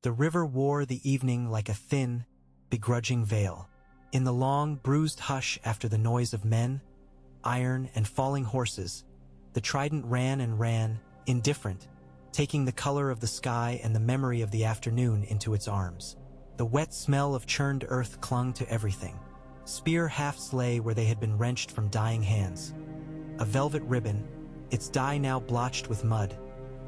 The river wore the evening like a thin, begrudging veil. In the long, bruised hush after the noise of men, iron, and falling horses, the trident ran and ran, indifferent, taking the color of the sky and the memory of the afternoon into its arms. The wet smell of churned earth clung to everything. Spear hafts lay where they had been wrenched from dying hands. A velvet ribbon, its dye now blotched with mud,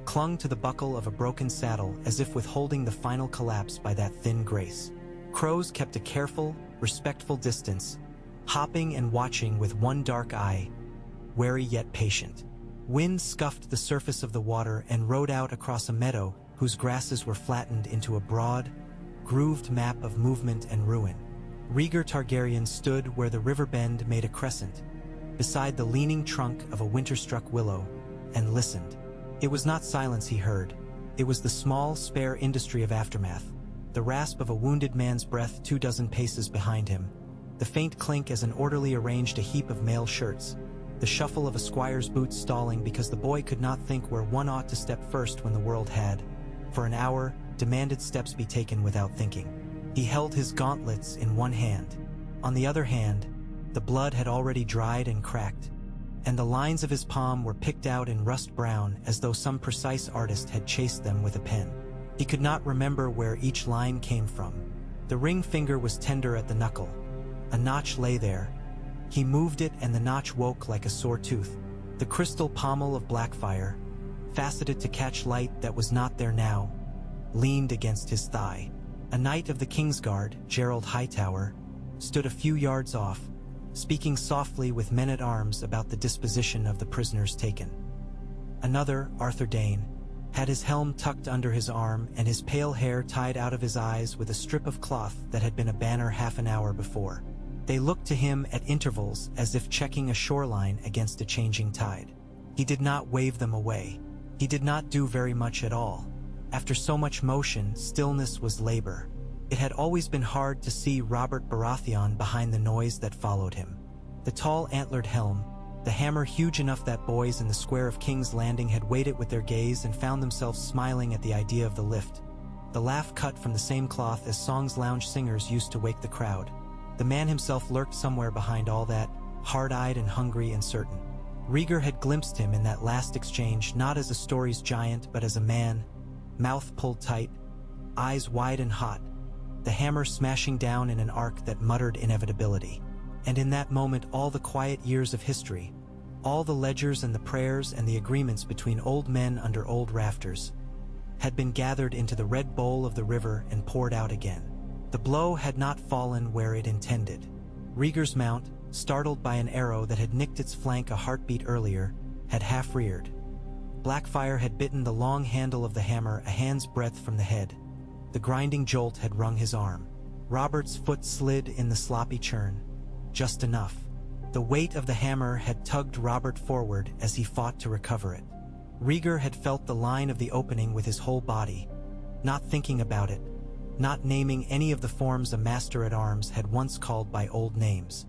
clung to the buckle of a broken saddle as if withholding the final collapse by that thin grace. Crows kept a careful, respectful distance, hopping and watching with one dark eye, wary yet patient. Wind scuffed the surface of the water and rode out across a meadow whose grasses were flattened into a broad, grooved map of movement and ruin. Rhaegar Targaryen stood where the river bend made a crescent, beside the leaning trunk of a winter-struck willow, and listened. It was not silence he heard. It was the small, spare industry of aftermath, the rasp of a wounded man's breath 24 paces behind him, the faint clink as an orderly arranged a heap of male shirts, the shuffle of a squire's boots stalling because the boy could not think where one ought to step first when the world had, for an hour, demanded steps be taken without thinking. He held his gauntlets in one hand. On the other hand, the blood had already dried and cracked, and the lines of his palm were picked out in rust brown as though some precise artist had chased them with a pen. He could not remember where each line came from. The ring finger was tender at the knuckle. A notch lay there. He moved it and the notch woke like a sore tooth. The crystal pommel of Blackfire, faceted to catch light that was not there now, leaned against his thigh. A knight of the Kingsguard, Gerald Hightower, stood a few yards off, speaking softly with men-at-arms about the disposition of the prisoners taken. Another, Arthur Dane, had his helm tucked under his arm and his pale hair tied out of his eyes with a strip of cloth that had been a banner half an hour before. They looked to him at intervals as if checking a shoreline against a changing tide. He did not wave them away. He did not do very much at all. After so much motion, stillness was labor. It had always been hard to see Robert Baratheon behind the noise that followed him. The tall antlered helm, the hammer huge enough that boys in the square of King's Landing had weighed it with their gaze and found themselves smiling at the idea of the lift. The laugh cut from the same cloth as Song's lounge singers used to wake the crowd. The man himself lurked somewhere behind all that, hard-eyed and hungry and certain. Rhaegar had glimpsed him in that last exchange not as a story's giant but as a man, mouth pulled tight, eyes wide and hot, the hammer smashing down in an arc that muttered inevitability. And in that moment all the quiet years of history, all the ledgers and the prayers and the agreements between old men under old rafters, had been gathered into the red bowl of the river and poured out again. The blow had not fallen where it intended. Rhaegar's mount, startled by an arrow that had nicked its flank a heartbeat earlier, had half-reared. Blackfire had bitten the long handle of the hammer a hand's breadth from the head. The grinding jolt had wrung his arm. Robert's foot slid in the sloppy churn. Just enough. The weight of the hammer had tugged Robert forward as he fought to recover it. Rhaegar had felt the line of the opening with his whole body, not thinking about it, not naming any of the forms a master-at-arms had once called by old names.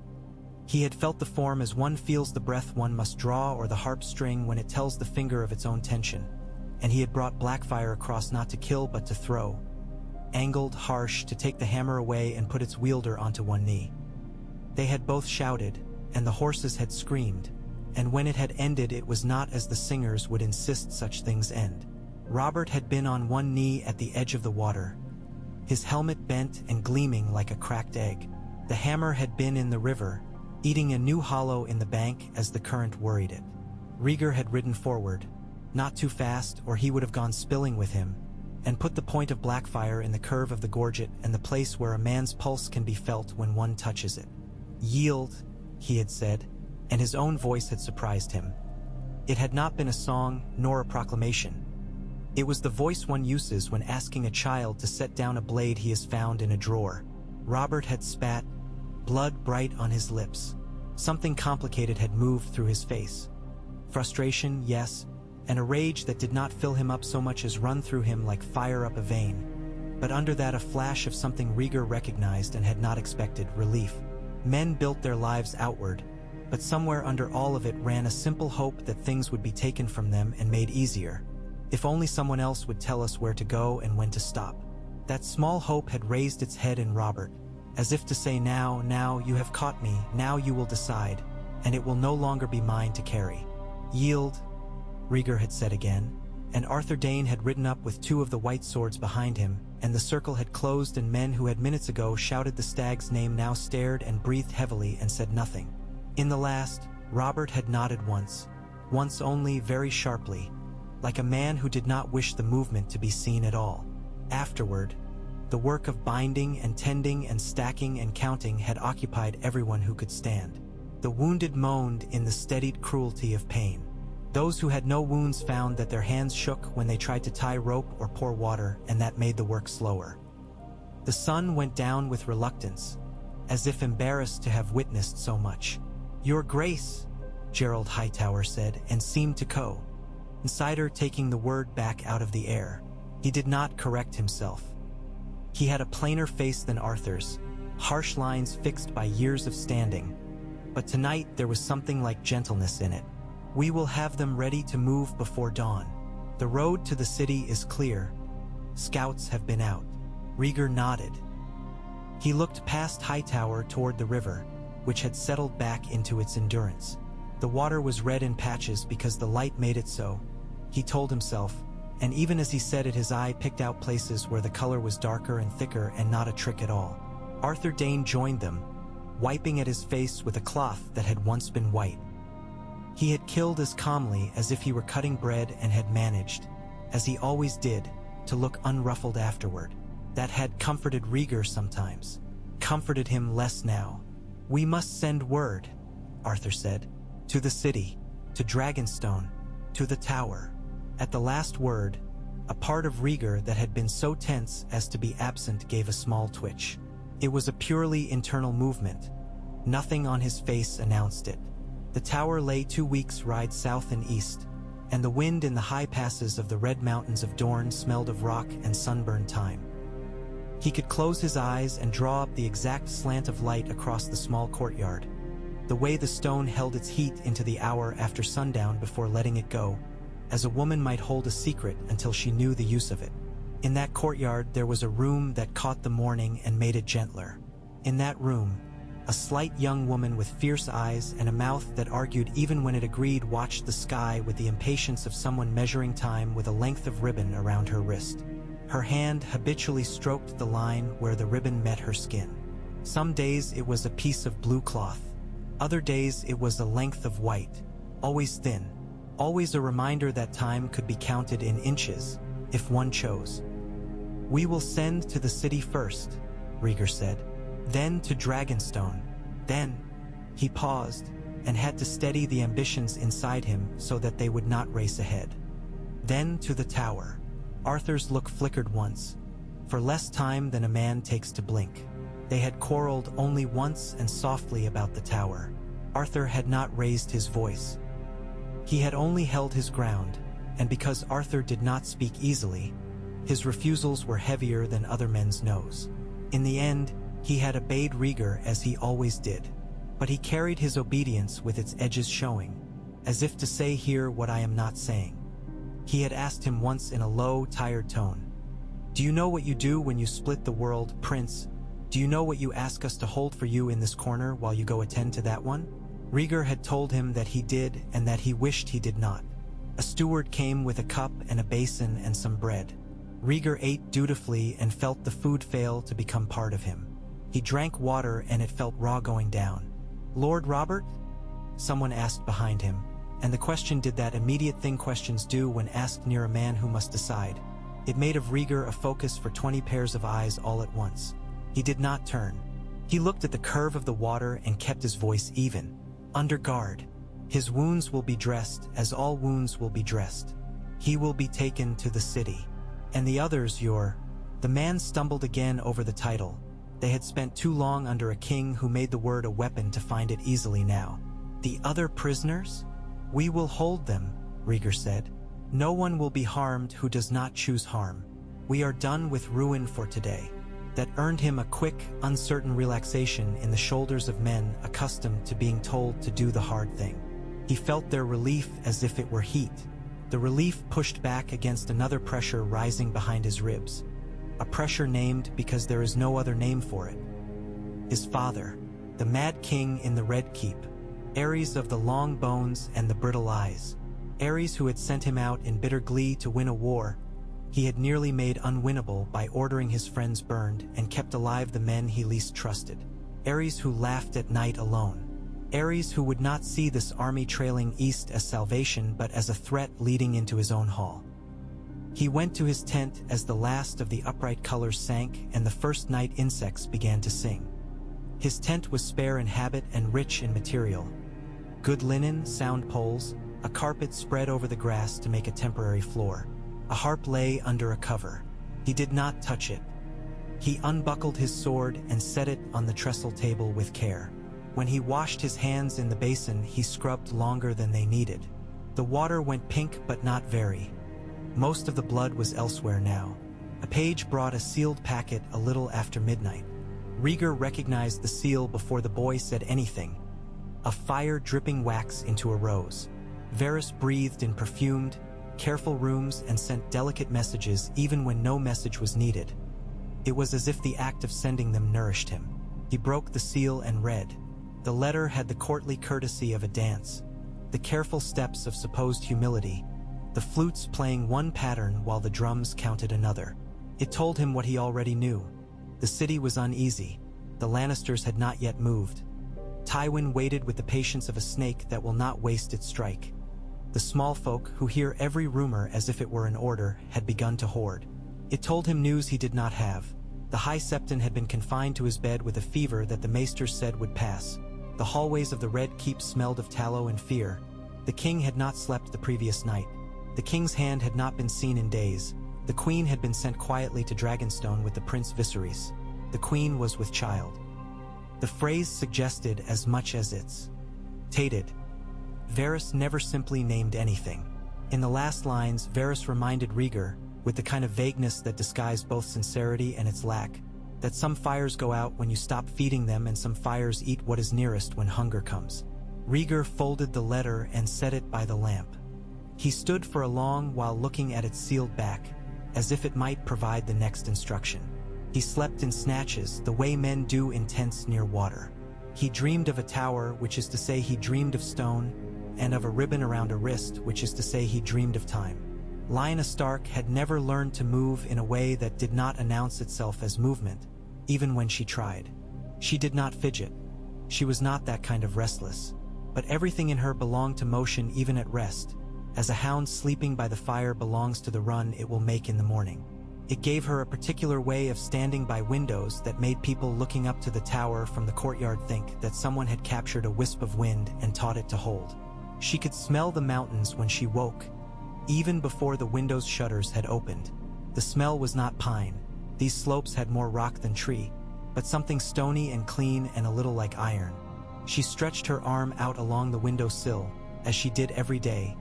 He had felt the form as one feels the breath one must draw or the harp string when it tells the finger of its own tension, and he had brought Blackfire across not to kill but to throw. Angled, harsh, to take the hammer away and put its wielder onto one knee. They had both shouted, and the horses had screamed, and when it had ended it was not as the singers would insist such things end. Robert had been on one knee at the edge of the water, his helmet bent and gleaming like a cracked egg. The hammer had been in the river, eating a new hollow in the bank as the current worried it. Rhaegar had ridden forward, not too fast or he would have gone spilling with him, and put the point of Blackfire in the curve of the gorget and the place where a man's pulse can be felt when one touches it. "Yield," he had said, and his own voice had surprised him. It had not been a song nor a proclamation. It was the voice one uses when asking a child to set down a blade he has found in a drawer. Robert had spat, blood bright on his lips. Something complicated had moved through his face. Frustration, yes, and a rage that did not fill him up so much as run through him like fire up a vein. But under that a flash of something Rhaegar recognized and had not expected, relief. Men built their lives outward, but somewhere under all of it ran a simple hope that things would be taken from them and made easier. If only someone else would tell us where to go and when to stop. That small hope had raised its head in Robert, as if to say, now you have caught me, now you will decide, and it will no longer be mine to carry. Yield, Rhaegar had said again, and Arthur Dayne had ridden up with 2 of the white swords behind him, and the circle had closed, and men who had minutes ago shouted the stag's name now stared and breathed heavily and said nothing. In the last, Robert had nodded once only, very sharply, like a man who did not wish the movement to be seen at all. Afterward, the work of binding and tending and stacking and counting had occupied everyone who could stand. The wounded moaned in the steadied cruelty of pain. Those who had no wounds found that their hands shook when they tried to tie rope or pour water, and that made the work slower. The sun went down with reluctance, as if embarrassed to have witnessed so much. "Your Grace," Gerald Hightower said, and seemed to consider taking the word back out of the air. He did not correct himself. He had a plainer face than Arthur's, harsh lines fixed by years of standing. But tonight there was something like gentleness in it. "We will have them ready to move before dawn. The road to the city is clear. Scouts have been out." Rhaegar nodded. He looked past Hightower toward the river, which had settled back into its endurance. The water was red in patches because the light made it so, he told himself, and even as he said it his eye picked out places where the color was darker and thicker and not a trick at all. Arthur Dayne joined them, wiping at his face with a cloth that had once been white. He had killed as calmly as if he were cutting bread and had managed, as he always did, to look unruffled afterward. That had comforted Rhaegar sometimes, comforted him less now. "We must send word," Arthur said, "to the city, to Dragonstone, to the tower." At the last word, a part of Rhaegar that had been so tense as to be absent gave a small twitch. It was a purely internal movement. Nothing on his face announced it. The tower lay 2 weeks' ride south and east, and the wind in the high passes of the red mountains of Dorne smelled of rock and sunburned thyme. He could close his eyes and draw up the exact slant of light across the small courtyard, the way the stone held its heat into the hour after sundown before letting it go, as a woman might hold a secret until she knew the use of it. In that courtyard there was a room that caught the morning and made it gentler. In that room, a slight young woman with fierce eyes and a mouth that argued even when it agreed watched the sky with the impatience of someone measuring time with a length of ribbon around her wrist. Her hand habitually stroked the line where the ribbon met her skin. Some days it was a piece of blue cloth. Other days it was a length of white, always thin, always a reminder that time could be counted in inches, if one chose. "We will send to the city first," Rhaegar said, "then to Dragonstone, then—" He paused, and had to steady the ambitions inside him so that they would not race ahead. "Then to the tower." Arthur's look flickered once, for less time than a man takes to blink. They had quarreled only once and softly about the tower. Arthur had not raised his voice. He had only held his ground, and because Arthur did not speak easily, his refusals were heavier than other men's no's. In the end, he had obeyed Rhaegar as he always did, but he carried his obedience with its edges showing, as if to say here what I am not saying. He had asked him once in a low, tired tone, "Do you know what you do when you split the world, Prince? Do you know what you ask us to hold for you in this corner while you go attend to that one?" Rhaegar had told him that he did and that he wished he did not. A steward came with a cup and a basin and some bread. Rhaegar ate dutifully and felt the food fail to become part of him. He drank water and it felt raw going down. "Lord Robert?" someone asked behind him, and the question did that immediate thing questions do when asked near a man who must decide. It made of Rhaegar a focus for 20 pairs of eyes all at once. He did not turn. He looked at the curve of the water and kept his voice even. "Under guard. His wounds will be dressed as all wounds will be dressed. He will be taken to the city. And the others The man stumbled again over the title. They had spent too long under a king who made the word a weapon to find it easily now. "The other prisoners? We will hold them," Rhaegar said. "No one will be harmed who does not choose harm. We are done with ruin for today." That earned him a quick, uncertain relaxation in the shoulders of men accustomed to being told to do the hard thing. He felt their relief as if it were heat. The relief pushed back against another pressure rising behind his ribs. a pressure named because there is no other name for it. His father, the Mad King in the Red Keep, Ares of the long bones and the brittle eyes, Ares who had sent him out in bitter glee to win a war he had nearly made unwinnable by ordering his friends burned and kept alive the men he least trusted, Ares who laughed at night alone, Ares who would not see this army trailing east as salvation but as a threat leading into his own hall. He went to his tent as the last of the upright colors sank and the first night insects began to sing. His tent was spare in habit and rich in material. Good linen, sound poles, a carpet spread over the grass to make a temporary floor. A harp lay under a cover. He did not touch it. He unbuckled his sword and set it on the trestle table with care. When he washed his hands in the basin, he scrubbed longer than they needed. The water went pink but not very. Most of the blood was elsewhere now. A page brought a sealed packet a little after midnight. Rhaegar recognized the seal before the boy said anything. A fire dripping wax into a rose. Varys breathed in perfumed, careful rooms and sent delicate messages even when no message was needed. It was as if the act of sending them nourished him. He broke the seal and read. The letter had the courtly courtesy of a dance, the careful steps of supposed humility, the flutes playing one pattern while the drums counted another. It told him what he already knew. The city was uneasy. The Lannisters had not yet moved. Tywin waited with the patience of a snake that will not waste its strike. The small folk, who hear every rumor as if it were an order, had begun to hoard. It told him news he did not have. The High Septon had been confined to his bed with a fever that the maesters said would pass. The hallways of the Red Keep smelled of tallow and fear. The king had not slept the previous night. The king's hand had not been seen in days. The queen had been sent quietly to Dragonstone with the Prince Viserys. The queen was with child. The phrase suggested as much as it's tated. Varys never simply named anything. In the last lines, Varys reminded Rhaegar, with the kind of vagueness that disguised both sincerity and its lack, that some fires go out when you stop feeding them and some fires eat what is nearest when hunger comes. Rhaegar folded the letter and set it by the lamp. He stood for a long while looking at its sealed back, as if it might provide the next instruction. He slept in snatches, the way men do in tents near water. He dreamed of a tower, which is to say he dreamed of stone, and of a ribbon around a wrist, which is to say he dreamed of time. Lyanna Stark had never learned to move in a way that did not announce itself as movement, even when she tried. She did not fidget. She was not that kind of restless. But everything in her belonged to motion even at rest, as a hound sleeping by the fire belongs to the run it will make in the morning. It gave her a particular way of standing by windows that made people looking up to the tower from the courtyard think that someone had captured a wisp of wind and taught it to hold. She could smell the mountains when she woke, even before the window's shutters had opened. The smell was not pine. These slopes had more rock than tree, but something stony and clean and a little like iron. She stretched her arm out along the window sill, as she did every day,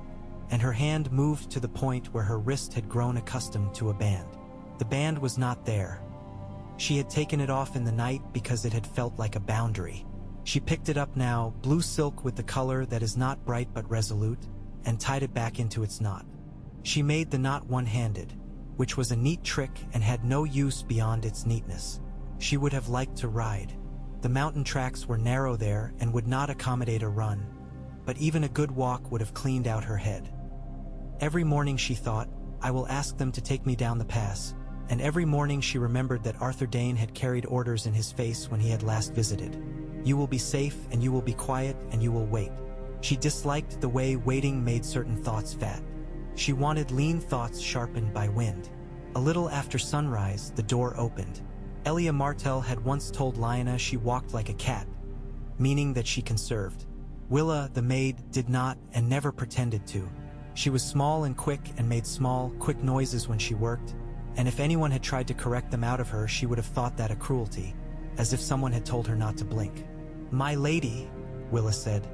and her hand moved to the point where her wrist had grown accustomed to a band. The band was not there. She had taken it off in the night because it had felt like a boundary. She picked it up now, blue silk with the color that is not bright but resolute, and tied it back into its knot. She made the knot one-handed, which was a neat trick and had no use beyond its neatness. She would have liked to ride. The mountain tracks were narrow there and would not accommodate a run, but even a good walk would have cleaned out her head. Every morning she thought, I will ask them to take me down the pass, and every morning she remembered that Arthur Dayne had carried orders in his face when he had last visited. You will be safe, and you will be quiet, and you will wait. She disliked the way waiting made certain thoughts fat. She wanted lean thoughts sharpened by wind. A little after sunrise, the door opened. Elia Martell had once told Lyanna she walked like a cat, meaning that she conserved. Willa, the maid, did not and never pretended to. She was small and quick and made small, quick noises when she worked, and if anyone had tried to correct them out of her, she would have thought that a cruelty, as if someone had told her not to blink. My lady, Willa said.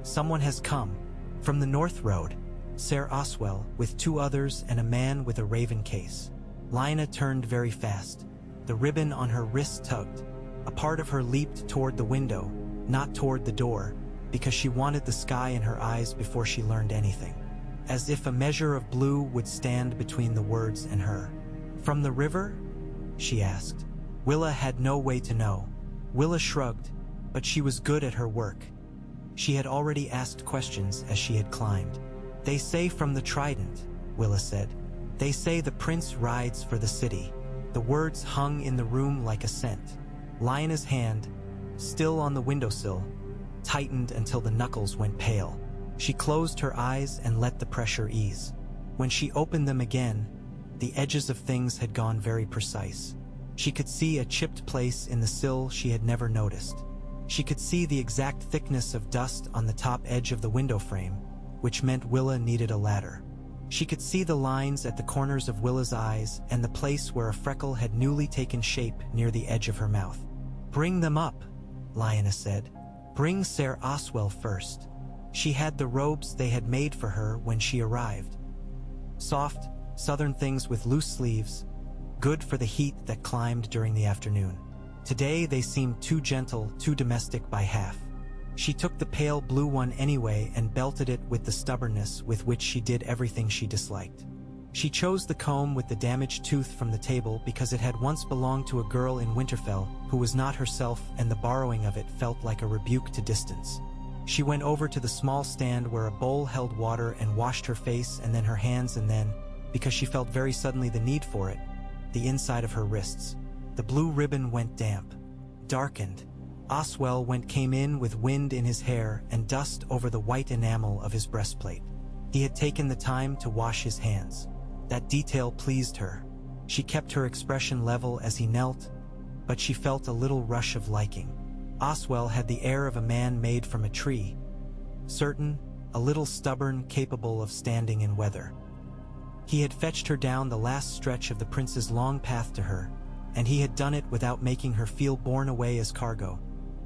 Someone has come. From the North Road, Ser Oswell, with 2 others and a man with a raven case. Lyanna turned very fast. The ribbon on her wrist tugged. A part of her leaped toward the window, not toward the door, because she wanted the sky in her eyes before she learned anything. As if a measure of blue would stand between the words and her. From the river? she asked. Willa had no way to know. Willa shrugged, but she was good at her work. She had already asked questions as she had climbed. They say from the Trident, Willa said. They say the prince rides for the city. The words hung in the room like a scent. Lyanna's hand, still on the windowsill, tightened until the knuckles went pale. She closed her eyes and let the pressure ease. When she opened them again, the edges of things had gone very precise. She could see a chipped place in the sill she had never noticed. She could see the exact thickness of dust on the top edge of the window frame, which meant Willa needed a ladder. She could see the lines at the corners of Willa's eyes and the place where a freckle had newly taken shape near the edge of her mouth. Bring them up, Lyanna said. Bring Ser Oswell first. She had the robes they had made for her when she arrived. Soft, southern things with loose sleeves, good for the heat that climbed during the afternoon. Today they seemed too gentle, too domestic by half. She took the pale blue one anyway and belted it with the stubbornness with which she did everything she disliked. She chose the comb with the damaged tooth from the table because it had once belonged to a girl in Winterfell who was not herself, and the borrowing of it felt like a rebuke to distance. She went over to the small stand where a bowl held water and washed her face and then her hands, and then, because she felt very suddenly the need for it, the inside of her wrists. The blue ribbon went damp, darkened. Oswell came in with wind in his hair and dust over the white enamel of his breastplate. He had taken the time to wash his hands. That detail pleased her. She kept her expression level as he knelt, but she felt a little rush of liking. Oswell had the air of a man made from a tree, certain, a little stubborn, capable of standing in weather. He had fetched her down the last stretch of the prince's long path to her, and he had done it without making her feel borne away as cargo,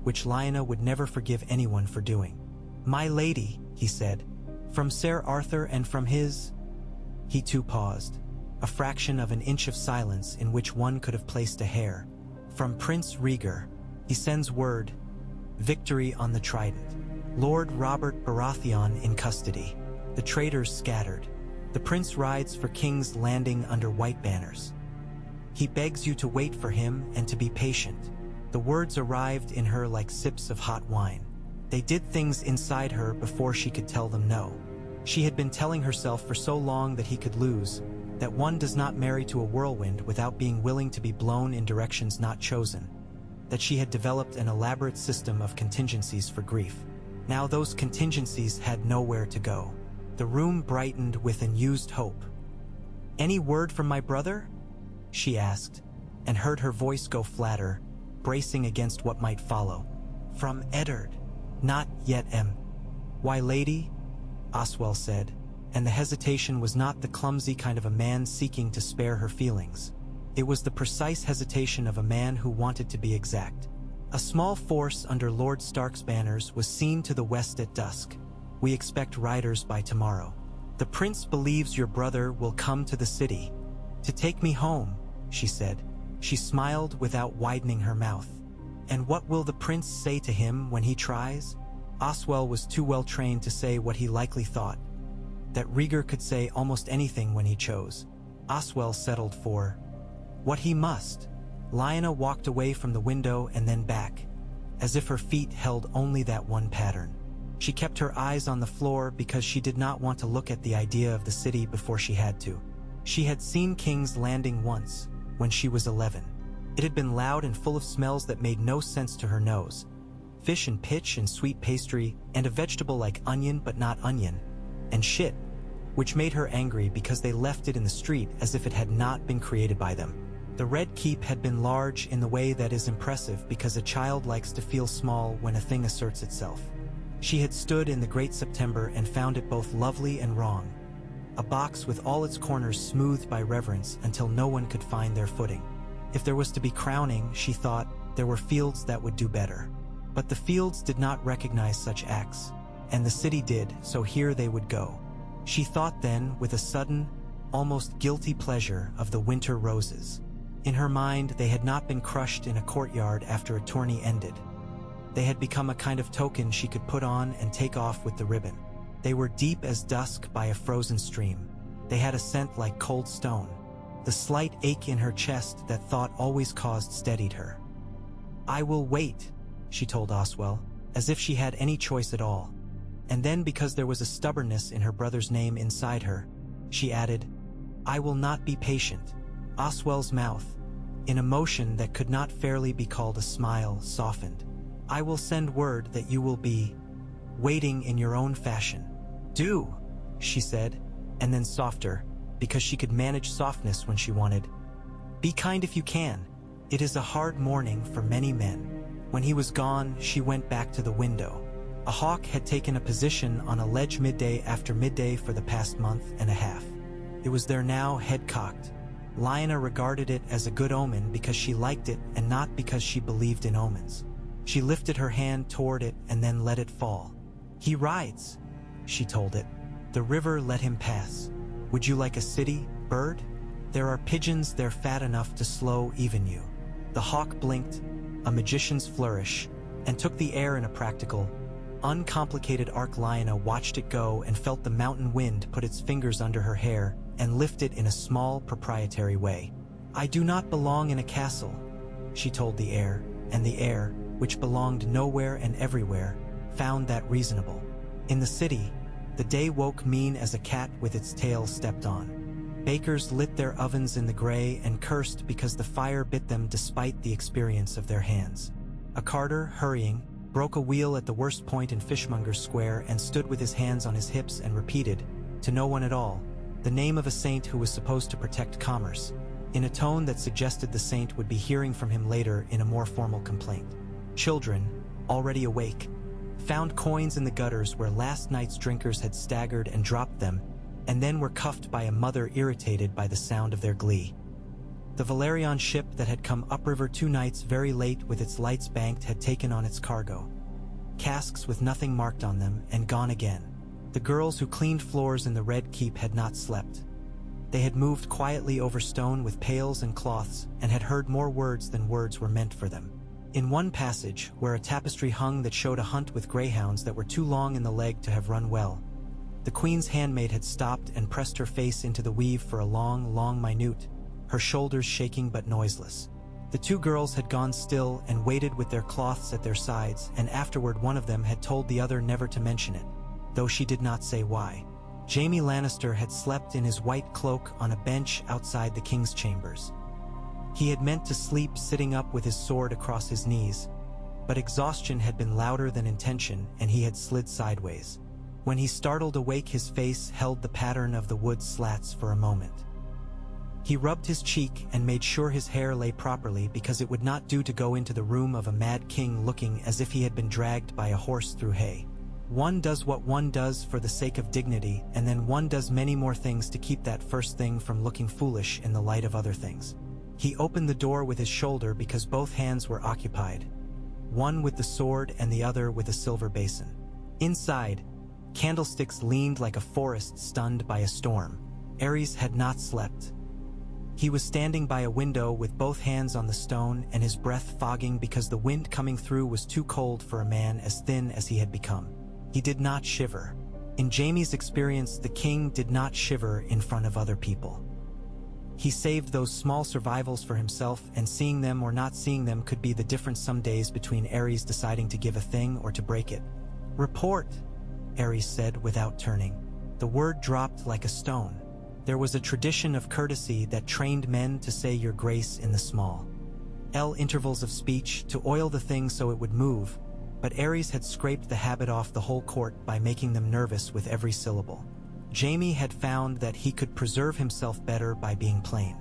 which Lyanna would never forgive anyone for doing. "My lady," he said, "from Ser Arthur and from his—" He too paused, a fraction of an inch of silence in which one could have placed a hair. "From Prince Rhaegar. He sends word. Victory on the Trident. Lord Robert Baratheon in custody. The traitors scattered. The prince rides for King's Landing under white banners. He begs you to wait for him and to be patient." The words arrived in her like sips of hot wine. They did things inside her before she could tell them no. She had been telling herself for so long that he could lose, that one does not marry to a whirlwind without being willing to be blown in directions not chosen, that she had developed an elaborate system of contingencies for grief. Now those contingencies had nowhere to go. The room brightened with unused hope. "Any word from my brother?" she asked, and heard her voice go flatter, bracing against what might follow. "From Eddard. Not yet, em." "Why, lady?" Oswell said, and the hesitation was not the clumsy kind of a man seeking to spare her feelings. It was the precise hesitation of a man who wanted to be exact. "A small force under Lord Stark's banners was seen to the west at dusk. We expect riders by tomorrow. The prince believes your brother will come to the city. To take me home," she said. She smiled without widening her mouth. "And what will the prince say to him when he tries?" Oswell was too well trained to say what he likely thought. That Rhaegar could say almost anything when he chose. Oswell settled for what he must. Lyanna walked away from the window and then back, as if her feet held only that one pattern. She kept her eyes on the floor because she did not want to look at the idea of the city before she had to. She had seen King's Landing once, when she was 11. It had been loud and full of smells that made no sense to her nose. Fish and pitch and sweet pastry, and a vegetable like onion but not onion, and shit, which made her angry because they left it in the street as if it had not been created by them. The Red Keep had been large in the way that is impressive because a child likes to feel small when a thing asserts itself. She had stood in the Great September and found it both lovely and wrong. A box with all its corners smoothed by reverence until no one could find their footing. If there was to be crowning, she thought, there were fields that would do better. But the fields did not recognize such acts, and the city did, so here they would go. She thought then, with a sudden, almost guilty pleasure, of the winter roses. In her mind, they had not been crushed in a courtyard after a tourney ended. They had become a kind of token she could put on and take off with the ribbon. They were deep as dusk by a frozen stream. They had a scent like cold stone. The slight ache in her chest that thought always caused steadied her. "I will wait," she told Oswell, as if she had any choice at all. And then, because there was a stubbornness in her brother's name inside her, she added, "I will not be patient." Oswell's mouth, in a motion that could not fairly be called a smile, softened. "I will send word that you will be waiting in your own fashion." "Do," she said, and then softer, because she could manage softness when she wanted. "Be kind if you can. It is a hard morning for many men." When he was gone, she went back to the window. A hawk had taken a position on a ledge midday after midday for the past month and a half. It was there now, head cocked. Lyanna regarded it as a good omen because she liked it and not because she believed in omens. She lifted her hand toward it and then let it fall. "He rides," she told it. "The river let him pass. Would you like a city, bird? There are pigeons there fat enough to slow even you." The hawk blinked, a magician's flourish, and took the air in a practical, uncomplicated arc. Lyanna watched it go and felt the mountain wind put its fingers under her hair and lift it in a small, proprietary way. "I do not belong in a castle," she told the air, and the air, which belonged nowhere and everywhere, found that reasonable. In the city, the day woke mean as a cat with its tail stepped on. Bakers lit their ovens in the gray and cursed because the fire bit them despite the experience of their hands. A carter, hurrying, broke a wheel at the worst point in Fishmonger's Square and stood with his hands on his hips and repeated, to no one at all, the name of a saint who was supposed to protect commerce, in a tone that suggested the saint would be hearing from him later in a more formal complaint. Children, already awake, found coins in the gutters where last night's drinkers had staggered and dropped them, and then were cuffed by a mother irritated by the sound of their glee. The Valerian ship that had come upriver 2 nights very late with its lights banked had taken on its cargo. Casks with nothing marked on them and gone again. The girls who cleaned floors in the Red Keep had not slept. They had moved quietly over stone with pails and cloths and had heard more words than words were meant for them. In one passage, where a tapestry hung that showed a hunt with greyhounds that were too long in the leg to have run well, the queen's handmaid had stopped and pressed her face into the weave for a long, long minute, her shoulders shaking but noiseless. The 2 girls had gone still and waited with their cloths at their sides, and afterward one of them had told the other never to mention it, though she did not say why. Jaime Lannister had slept in his white cloak on a bench outside the king's chambers. He had meant to sleep sitting up with his sword across his knees, but exhaustion had been louder than intention and he had slid sideways. When he startled awake, his face held the pattern of the wood slats for a moment. He rubbed his cheek and made sure his hair lay properly because it would not do to go into the room of a mad king looking as if he had been dragged by a horse through hay. One does what one does for the sake of dignity, and then one does many more things to keep that first thing from looking foolish in the light of other things. He opened the door with his shoulder because both hands were occupied, one with the sword and the other with a silver basin. Inside, candlesticks leaned like a forest stunned by a storm. Aerys had not slept. He was standing by a window with both hands on the stone and his breath fogging because the wind coming through was too cold for a man as thin as he had become. He did not shiver. In Jaime's experience, the king did not shiver in front of other people. He saved those small survivals for himself, and seeing them or not seeing them could be the difference some days between Aerys deciding to give a thing or to break it. "Report," Aerys said without turning. The word dropped like a stone. There was a tradition of courtesy that trained men to say "Your Grace" in the small intervals of speech to oil the thing so it would move, but Aerys had scraped the habit off the whole court by making them nervous with every syllable. Jaime had found that he could preserve himself better by being plain.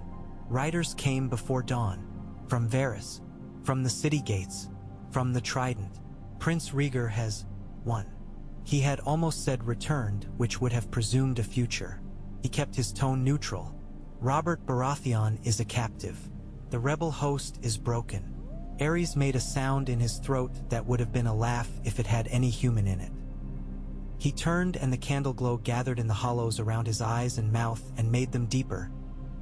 Riders came before dawn, from Varys, from the city gates, from the Trident. Prince Rhaegar has won. He had almost said returned, which would have presumed a future. He kept his tone neutral. Robert Baratheon is a captive. The rebel host is broken. Aerys made a sound in his throat that would have been a laugh if it had any human in it. He turned and the candle glow gathered in the hollows around his eyes and mouth and made them deeper,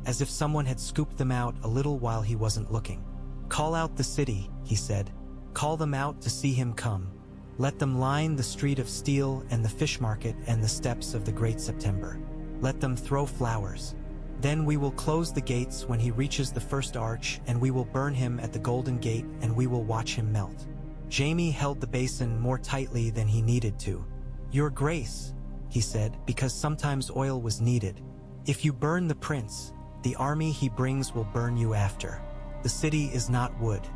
as if someone had scooped them out a little while he wasn't looking. "Call out the city," he said. "Call them out to see him come. Let them line the street of steel and the fish market and the steps of the great September. Let them throw flowers. Then we will close the gates when he reaches the first arch, and we will burn him at the Golden Gate, and we will watch him melt." Jaime held the basin more tightly than he needed to. "Your Grace," he said, because sometimes oil was needed. "If you burn the prince, the army he brings will burn you after. The city is not wood.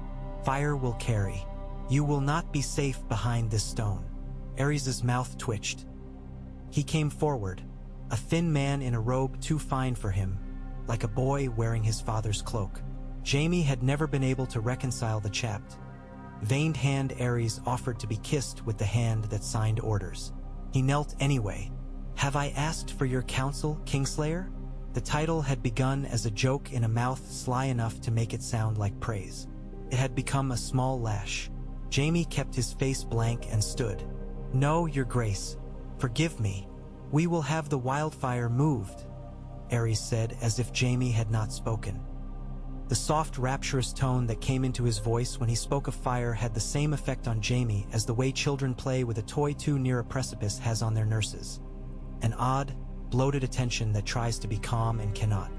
Fire will carry. You will not be safe behind this stone." Aerys's mouth twitched. He came forward, a thin man in a robe too fine for him, like a boy wearing his father's cloak. Jaime had never been able to reconcile the chapped, veined hand Aerys offered to be kissed with the hand that signed orders. He knelt anyway. "Have I asked for your counsel, Kingslayer?" The title had begun as a joke in a mouth sly enough to make it sound like praise. It had become a small lash. Jaime kept his face blank and stood. "No, Your Grace. Forgive me. We will have the wildfire moved," Aerys said, as if Jaime had not spoken. The soft, rapturous tone that came into his voice when he spoke of fire had the same effect on Jaime as the way children play with a toy too near a precipice has on their nurses. An odd, bloated attention that tries to be calm and cannot.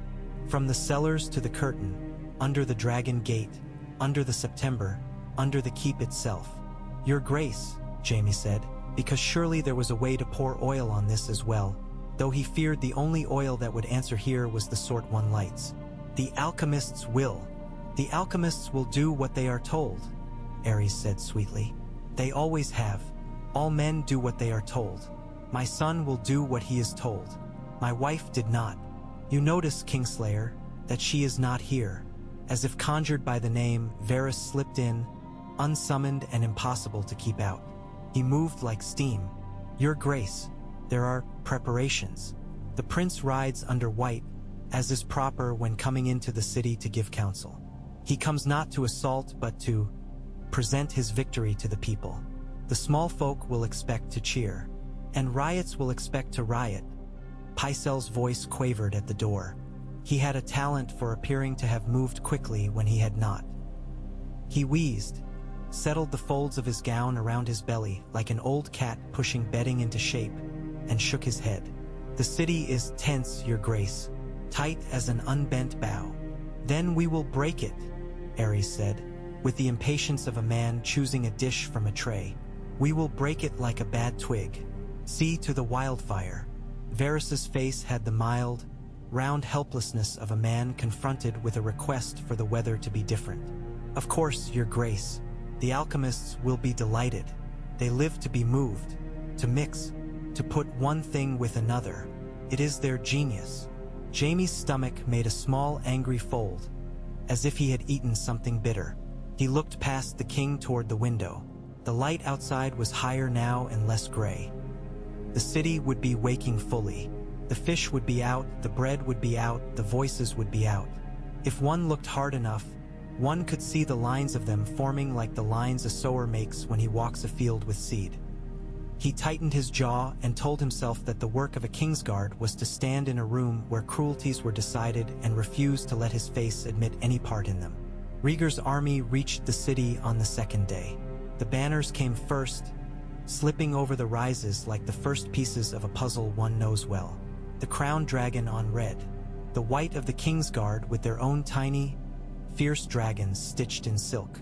From the cellars to the curtain, under the Dragon Gate, under the September, under the keep itself. "Your Grace," Jaime said, because surely there was a way to pour oil on this as well, though he feared the only oil that would answer here was the sort one lights. "The alchemists will. The alchemists will do what they are told," Aerys said sweetly. "They always have. All men do what they are told. My son will do what he is told. My wife did not. You notice, Kingslayer, that she is not here." As if conjured by the name, Varys slipped in, unsummoned and impossible to keep out. He moved like steam. "Your Grace, there are preparations. The prince rides under white, as is proper when coming into the city to give counsel. He comes not to assault but to present his victory to the people. The small folk will expect to cheer, and riots will expect to riot." Pycelle's voice quavered at the door. He had a talent for appearing to have moved quickly when he had not. He wheezed, settled the folds of his gown around his belly like an old cat pushing bedding into shape, and shook his head. "The city is tense, Your Grace, tight as an unbent bough." "Then we will break it," Aerys said, with the impatience of a man choosing a dish from a tray. "We will break it like a bad twig. See to the wildfire." Varys's face had the mild, round helplessness of a man confronted with a request for the weather to be different. "Of course, Your Grace. The alchemists will be delighted. They live to be moved, to mix, to put one thing with another. It is their genius." Jaime's stomach made a small angry fold, as if he had eaten something bitter. He looked past the king toward the window. The light outside was higher now and less gray. The city would be waking fully. The fish would be out, the bread would be out, the voices would be out. If one looked hard enough, one could see the lines of them forming like the lines a sower makes when he walks a field with seed. He tightened his jaw and told himself that the work of a Kingsguard was to stand in a room where cruelties were decided and refuse to let his face admit any part in them. Rhaegar's army reached the city on the second day. The banners came first, slipping over the rises like the first pieces of a puzzle one knows well. The crowned dragon on red, the white of the Kingsguard with their own tiny, fierce dragons stitched in silk.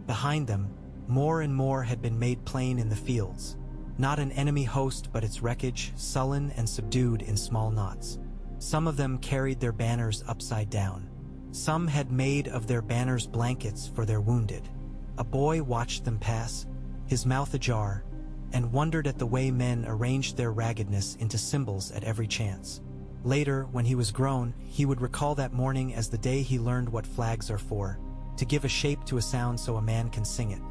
Behind them, more and more had been made plain in the fields. Not an enemy host but its wreckage, sullen and subdued in small knots. Some of them carried their banners upside down. Some had made of their banners blankets for their wounded. A boy watched them pass, his mouth ajar, and wondered at the way men arranged their raggedness into symbols at every chance. Later, when he was grown, he would recall that morning as the day he learned what flags are for, to give a shape to a sound so a man can sing it.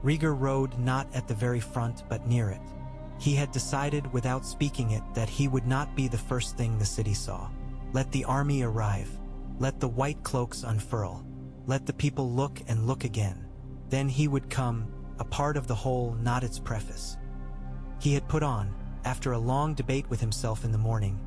Rhaegar rode not at the very front but near it. He had decided without speaking it that he would not be the first thing the city saw. Let the army arrive. Let the white cloaks unfurl. Let the people look and look again. Then he would come, a part of the whole, not its preface. He had put on, after a long debate with himself in the morning,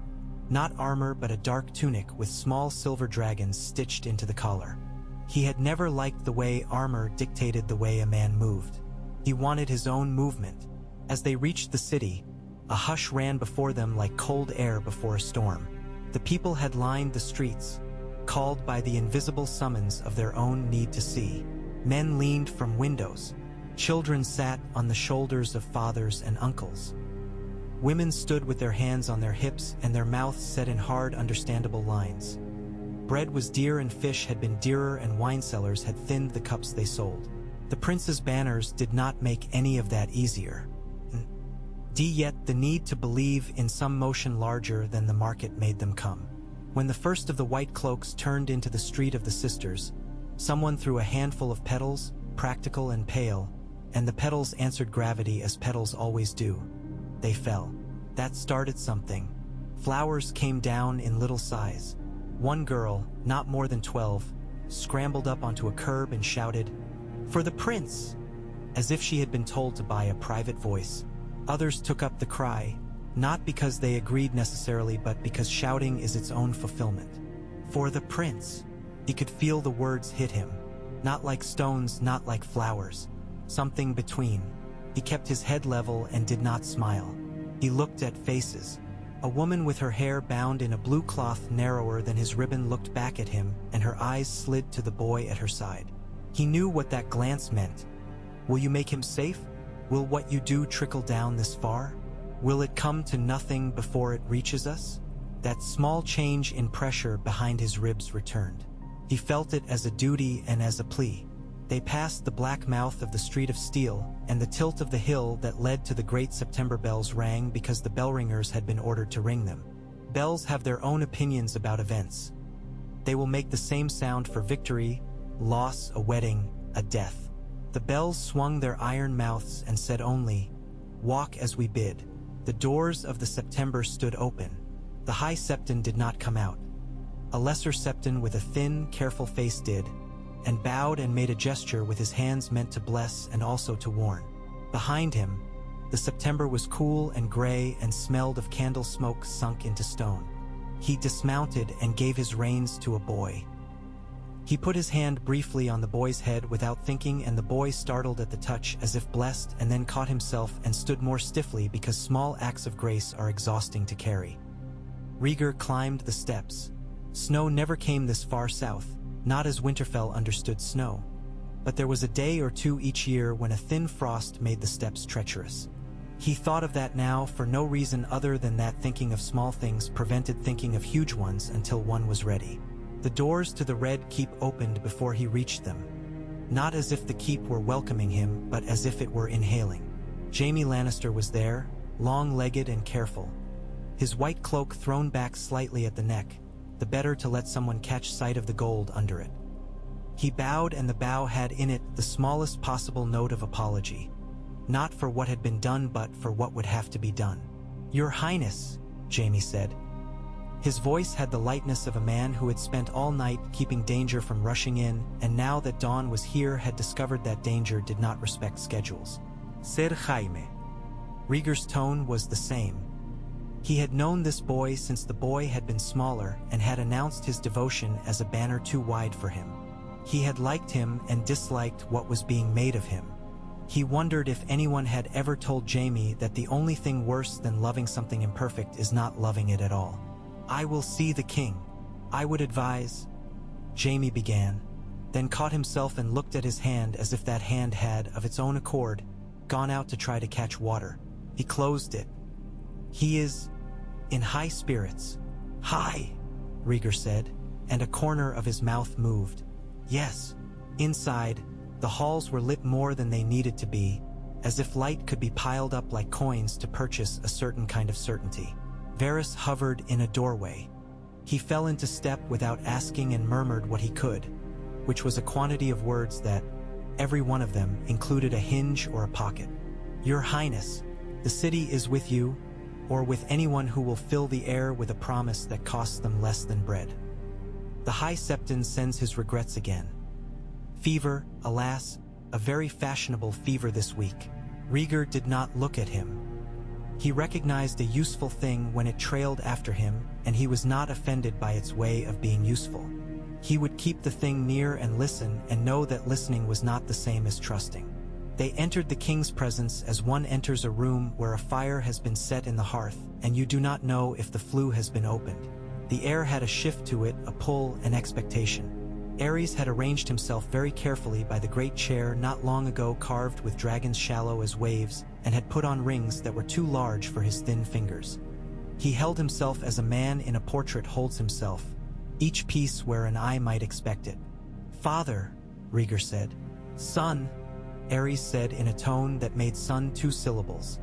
not armor but a dark tunic with small silver dragons stitched into the collar. He had never liked the way armor dictated the way a man moved. He wanted his own movement. As they reached the city, a hush ran before them like cold air before a storm. The people had lined the streets, called by the invisible summons of their own need to see. Men leaned from windows. Children sat on the shoulders of fathers and uncles. Women stood with their hands on their hips and their mouths set in hard, understandable lines. Bread was dear and fish had been dearer and wine sellers had thinned the cups they sold. The prince's banners did not make any of that easier. Yet the need to believe in some motion larger than the market made them come. When the first of the white cloaks turned into the street of the sisters, someone threw a handful of petals, practical and pale, and the petals answered gravity as petals always do. They fell. That started something. Flowers came down in little size. One girl, not more than 12, scrambled up onto a curb and shouted, "For the prince!" as if she had been told to buy a private voice. Others took up the cry, not because they agreed necessarily, but because shouting is its own fulfillment. For the prince. He could feel the words hit him. Not like stones, not like flowers. Something between. He kept his head level and did not smile. He looked at faces. A woman with her hair bound in a blue cloth narrower than his ribbon looked back at him, and her eyes slid to the boy at her side. He knew what that glance meant. Will you make him safe? Will what you do trickle down this far? Will it come to nothing before it reaches us? That small change in pressure behind his ribs returned. He felt it as a duty and as a plea. They passed the black mouth of the street of steel, and the tilt of the hill that led to the great September bells rang because the bell ringers had been ordered to ring them. Bells have their own opinions about events. They will make the same sound for victory, loss, a wedding, a death. The bells swung their iron mouths and said only, "Walk as we bid." The doors of the September stood open. The high septon did not come out. A lesser septon with a thin, careful face did, and bowed and made a gesture with his hands meant to bless and also to warn. Behind him, the September was cool and gray and smelled of candle smoke sunk into stone. He dismounted and gave his reins to a boy. He put his hand briefly on the boy's head without thinking, and the boy startled at the touch as if blessed, and then caught himself and stood more stiffly because small acts of grace are exhausting to carry. Rhaegar climbed the steps. Snow never came this far south, not as Winterfell understood snow. But there was a day or two each year when a thin frost made the steps treacherous. He thought of that now for no reason other than that thinking of small things prevented thinking of huge ones until one was ready. The doors to the Red Keep opened before he reached them. Not as if the keep were welcoming him, but as if it were inhaling. Jaime Lannister was there, long-legged and careful. His white cloak thrown back slightly at the neck, the better to let someone catch sight of the gold under it. He bowed, and the bow had in it the smallest possible note of apology. Not for what had been done, but for what would have to be done. "Your Highness," Jaime said. His voice had the lightness of a man who had spent all night keeping danger from rushing in, and now that dawn was here had discovered that danger did not respect schedules. "Ser Jaime." Rhaegar's tone was the same. He had known this boy since the boy had been smaller and had announced his devotion as a banner too wide for him. He had liked him and disliked what was being made of him. He wondered if anyone had ever told Jaime that the only thing worse than loving something imperfect is not loving it at all. "I will see the king. I would advise," Jaime began, then caught himself and looked at his hand as if that hand had, of its own accord, gone out to try to catch water. He closed it. "He is in high spirits." "High," Rhaegar said, and a corner of his mouth moved. "Yes." Inside, the halls were lit more than they needed to be, as if light could be piled up like coins to purchase a certain kind of certainty. Varys hovered in a doorway. He fell into step without asking and murmured what he could, which was a quantity of words that, every one of them, included a hinge or a pocket. "Your Highness, the city is with you, or with anyone who will fill the air with a promise that costs them less than bread." The High Septon sends his regrets again. Fever, alas, a very fashionable fever this week. Rhaegar did not look at him. He recognized a useful thing when it trailed after him, and he was not offended by its way of being useful. He would keep the thing near and listen, and know that listening was not the same as trusting. They entered the king's presence as one enters a room where a fire has been set in the hearth, and you do not know if the flue has been opened. The air had a shift to it, a pull, an expectation. Ares had arranged himself very carefully by the great chair not long ago carved with dragons shallow as waves, and had put on rings that were too large for his thin fingers. He held himself as a man in a portrait holds himself, each piece where an eye might expect it. "Father," Rhaegar said. "Son," Ares said in a tone that made son 2 syllables.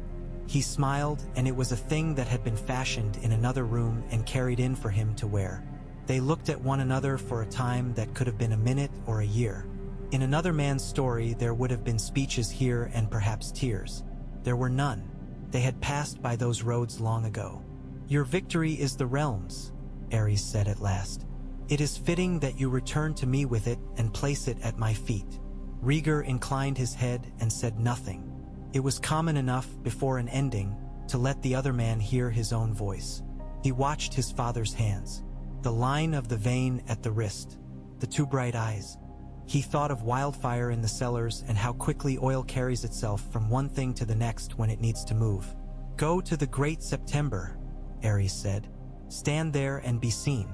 He smiled, and it was a thing that had been fashioned in another room and carried in for him to wear. They looked at one another for a time that could have been a minute or a year. In another man's story, there would have been speeches here and perhaps tears. There were none. They had passed by those roads long ago. "Your victory is the realm's," Ares said at last. "It is fitting that you return to me with it and place it at my feet." Rhaegar inclined his head and said nothing. It was common enough before an ending to let the other man hear his own voice. He watched his father's hands, the line of the vein at the wrist, the 2 bright eyes. He thought of wildfire in the cellars and how quickly oil carries itself from one thing to the next when it needs to move. "Go to the great September," Ares said. "Stand there and be seen.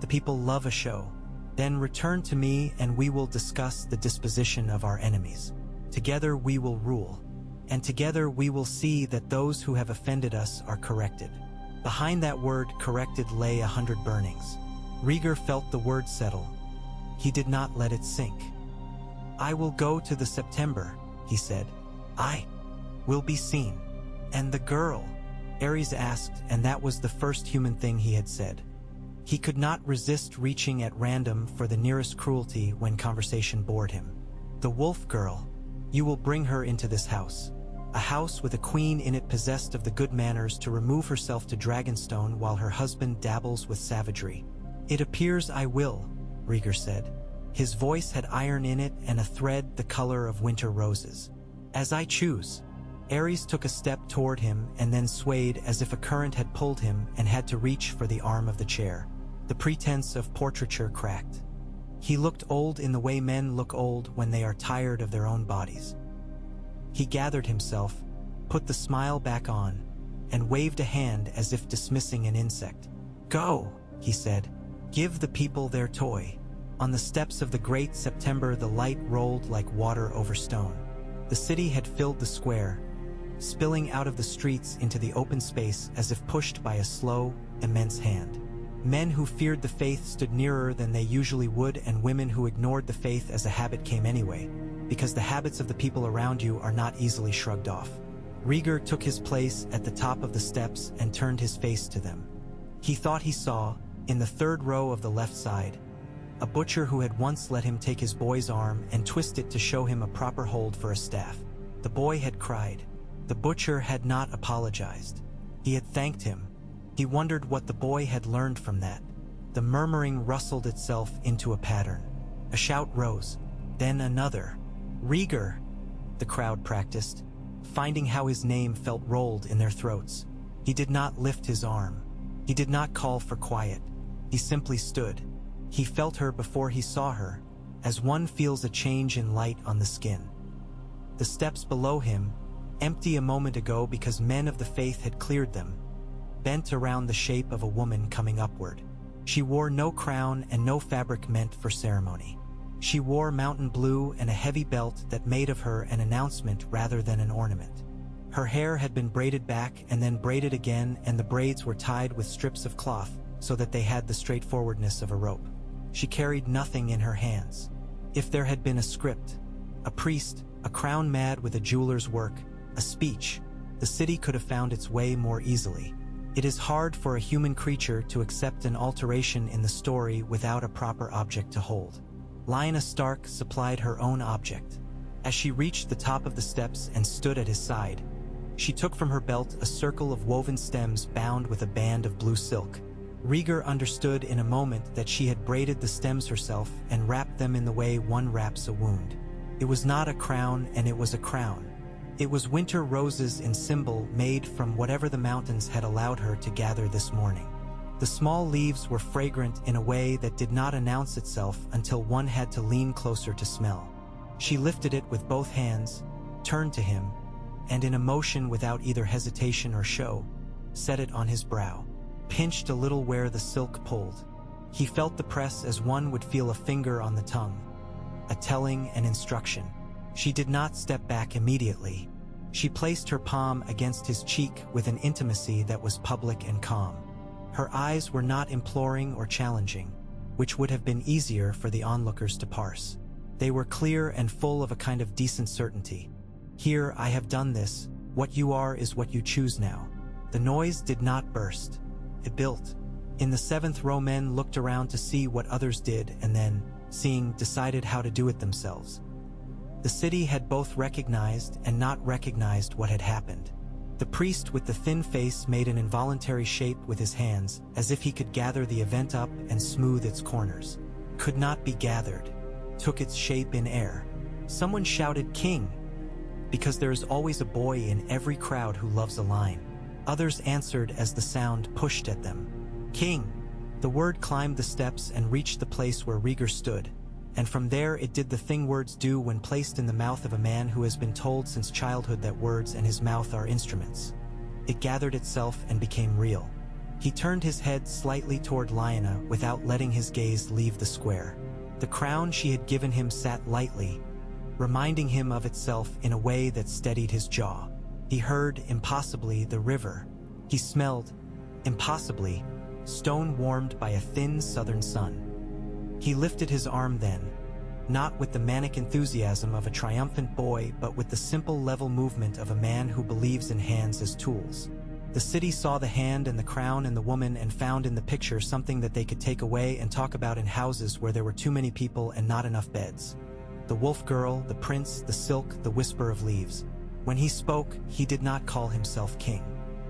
The people love a show. Then return to me and we will discuss the disposition of our enemies. Together we will rule. And together we will see that those who have offended us are corrected." Behind that word corrected lay 100 burnings. Rhaegar felt the word settle. He did not let it sink. "I will go to the September," he said. "I will be seen." "And the girl?" Ares asked, and that was the first human thing he had said. He could not resist reaching at random for the nearest cruelty when conversation bored him. "The wolf girl. You will bring her into this house. A house with a queen in it possessed of the good manners to remove herself to Dragonstone while her husband dabbles with savagery." "It appears I will," Rhaegar said. His voice had iron in it and a thread the color of winter roses. "As I choose." Ares took a step toward him and then swayed as if a current had pulled him and had to reach for the arm of the chair. The pretense of portraiture cracked. He looked old in the way men look old when they are tired of their own bodies. He gathered himself, put the smile back on, and waved a hand as if dismissing an insect. "Go," he said. "Give the people their toy." On the steps of the great September the light rolled like water over stone. The city had filled the square, spilling out of the streets into the open space as if pushed by a slow, immense hand. Men who feared the faith stood nearer than they usually would, and women who ignored the faith as a habit came anyway, because the habits of the people around you are not easily shrugged off. Rhaegar took his place at the top of the steps and turned his face to them. He thought he saw, in the 3rd row of the left side, a butcher who had once let him take his boy's arm and twist it to show him a proper hold for a staff. The boy had cried. The butcher had not apologized. He had thanked him. He wondered what the boy had learned from that. The murmuring rustled itself into a pattern. A shout rose, then another. "Rhaegar!" the crowd practiced, finding how his name felt rolled in their throats. He did not lift his arm. He did not call for quiet. He simply stood. He felt her before he saw her, as one feels a change in light on the skin. The steps below him, empty a moment ago because men of the faith had cleared them, bent around the shape of a woman coming upward. She wore no crown and no fabric meant for ceremony. She wore mountain blue and a heavy belt that made of her an announcement rather than an ornament. Her hair had been braided back and then braided again, and the braids were tied with strips of cloth so that they had the straightforwardness of a rope. She carried nothing in her hands. If there had been a script, a priest, a crown mad with a jeweler's work, a speech, the city could have found its way more easily. It is hard for a human creature to accept an alteration in the story without a proper object to hold. Lyanna Stark supplied her own object. As she reached the top of the steps and stood at his side, she took from her belt a circle of woven stems bound with a band of blue silk. Rhaegar understood in a moment that she had braided the stems herself and wrapped them in the way one wraps a wound. It was not a crown, and it was a crown. It was winter roses in symbol made from whatever the mountains had allowed her to gather this morning. The small leaves were fragrant in a way that did not announce itself until one had to lean closer to smell. She lifted it with both hands, turned to him, and in a motion without either hesitation or show, set it on his brow. pinched a little where the silk pulled. He felt the press as one would feel a finger on the tongue, a telling and instruction. She did not step back immediately. She placed her palm against his cheek with an intimacy that was public and calm. Her eyes were not imploring or challenging, which would have been easier for the onlookers to parse. They were clear and full of a kind of decent certainty. Here, I have done this. What you are is what you choose now. The noise did not burst. It built. In the seventh row, men looked around to see what others did and then, seeing, decided how to do it themselves. The city had both recognized and not recognized what had happened. The priest with the thin face made an involuntary shape with his hands, as if he could gather the event up and smooth its corners. Could not be gathered. Took its shape in air. Someone shouted, "King!" because there is always a boy in every crowd who loves a line. Others answered as the sound pushed at them. "King!" The word climbed the steps and reached the place where Rhaegar stood, and from there it did the thing words do when placed in the mouth of a man who has been told since childhood that words and his mouth are instruments. It gathered itself and became real. He turned his head slightly toward Lyanna without letting his gaze leave the square. The crown she had given him sat lightly, reminding him of itself in a way that steadied his jaw. He heard, impossibly, the river. He smelled, impossibly, stone warmed by a thin southern sun. He lifted his arm then, not with the manic enthusiasm of a triumphant boy, but with the simple level movement of a man who believes in hands as tools. The city saw the hand and the crown and the woman and found in the picture something that they could take away and talk about in houses where there were too many people and not enough beds. The wolf girl, the prince, the silk, the whisper of leaves. When he spoke, he did not call himself king.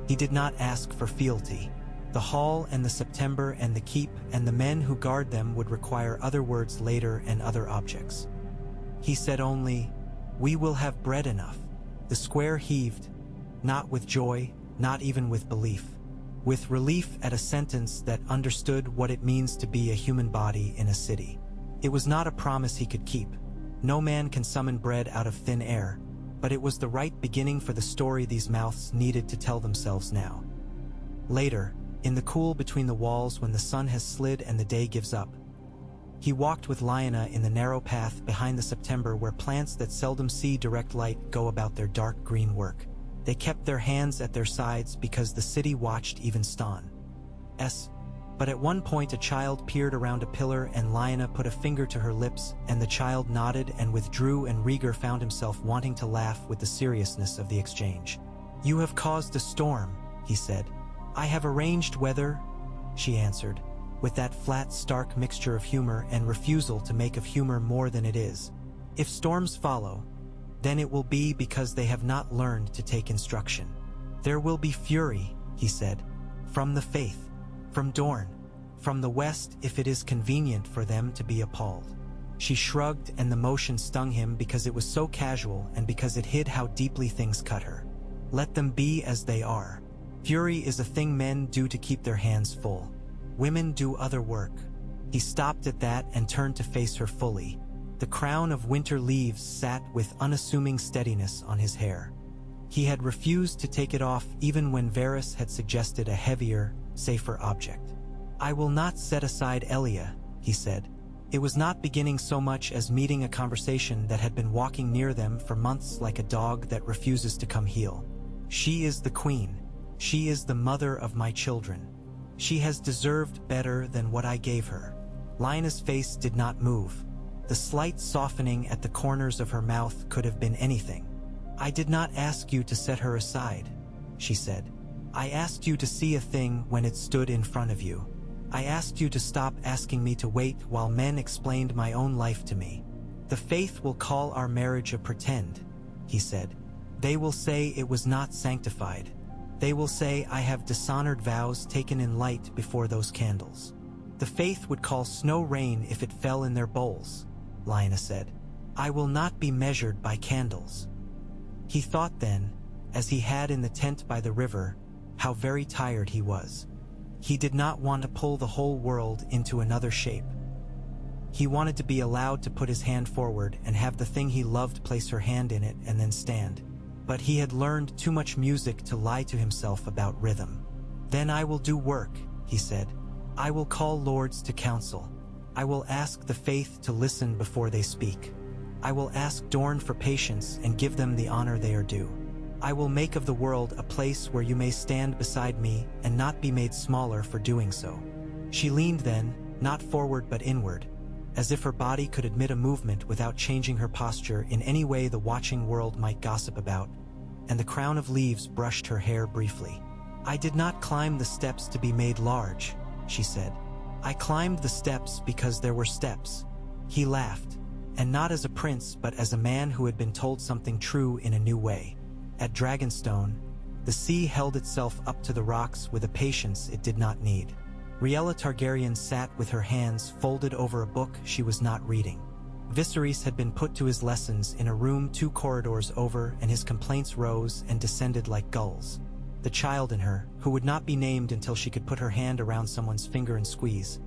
He did not ask for fealty. The hall and the September and the keep and the men who guard them would require other words later and other objects. He said only, "We will have bread enough." The square heaved, not with joy, not even with belief, with relief at a sentence that understood what it means to be a human body in a city. It was not a promise he could keep. No man can summon bread out of thin air, but it was the right beginning for the story these mouths needed to tell themselves now. Later, in the cool between the walls when the sun has slid and the day gives up, he walked with Lyanna in the narrow path behind the September where plants that seldom see direct light go about their dark green work. They kept their hands at their sides because the city watched even Stan's. But at one point a child peered around a pillar and Lyanna put a finger to her lips and the child nodded and withdrew and Rhaegar found himself wanting to laugh with the seriousness of the exchange. "You have caused a storm," he said. "I have arranged weather," she answered, with that flat, stark mixture of humor and refusal to make of humor more than it is. "If storms follow, then it will be because they have not learned to take instruction. There will be fury," he said, "from the faith, from Dorne, from the west if it is convenient for them to be appalled." She shrugged and the motion stung him because it was so casual and because it hid how deeply things cut her. Let them be as they are. Fury is a thing men do to keep their hands full. Women do other work. He stopped at that and turned to face her fully. The crown of winter leaves sat with unassuming steadiness on his hair. He had refused to take it off even when Varys had suggested a heavier, safer object. "I will not set aside Elia," he said. It was not beginning so much as meeting a conversation that had been walking near them for months like a dog that refuses to come heel. "She is the queen. She is the mother of my children. She has deserved better than what I gave her." Lyanna's face did not move. The slight softening at the corners of her mouth could have been anything. "I did not ask you to set her aside," she said. "I asked you to see a thing when it stood in front of you. I asked you to stop asking me to wait while men explained my own life to me. The faith will call our marriage a pretend," he said. "They will say it was not sanctified. They will say I have dishonored vows taken in light before those candles. The faith would call snow rain if it fell in their bowls," Lyanna said. "I will not be measured by candles." He thought then, as he had in the tent by the river, how very tired he was. He did not want to pull the whole world into another shape. He wanted to be allowed to put his hand forward and have the thing he loved place her hand in it and then stand. But he had learned too much music to lie to himself about rhythm. "Then I will do work," he said. I will call lords to counsel. I will ask the faith to listen before they speak. I will ask Dorne for patience and give them the honor they are due. I will make of the world a place where you may stand beside me and not be made smaller for doing so. She leaned then, not forward but inward, as if her body could admit a movement without changing her posture in any way the watching world might gossip about, and the crown of leaves brushed her hair briefly. I did not climb the steps to be made large, she said. I climbed the steps because there were steps. He laughed, and not as a prince but as a man who had been told something true in a new way. At Dragonstone, the sea held itself up to the rocks with a patience it did not need. Rhaegar Targaryen sat with her hands folded over a book she was not reading. Viserys had been put to his lessons in a room 2 corridors over, and his complaints rose and descended like gulls. The child in her, who would not be named until she could put her hand around someone's finger and squeeze,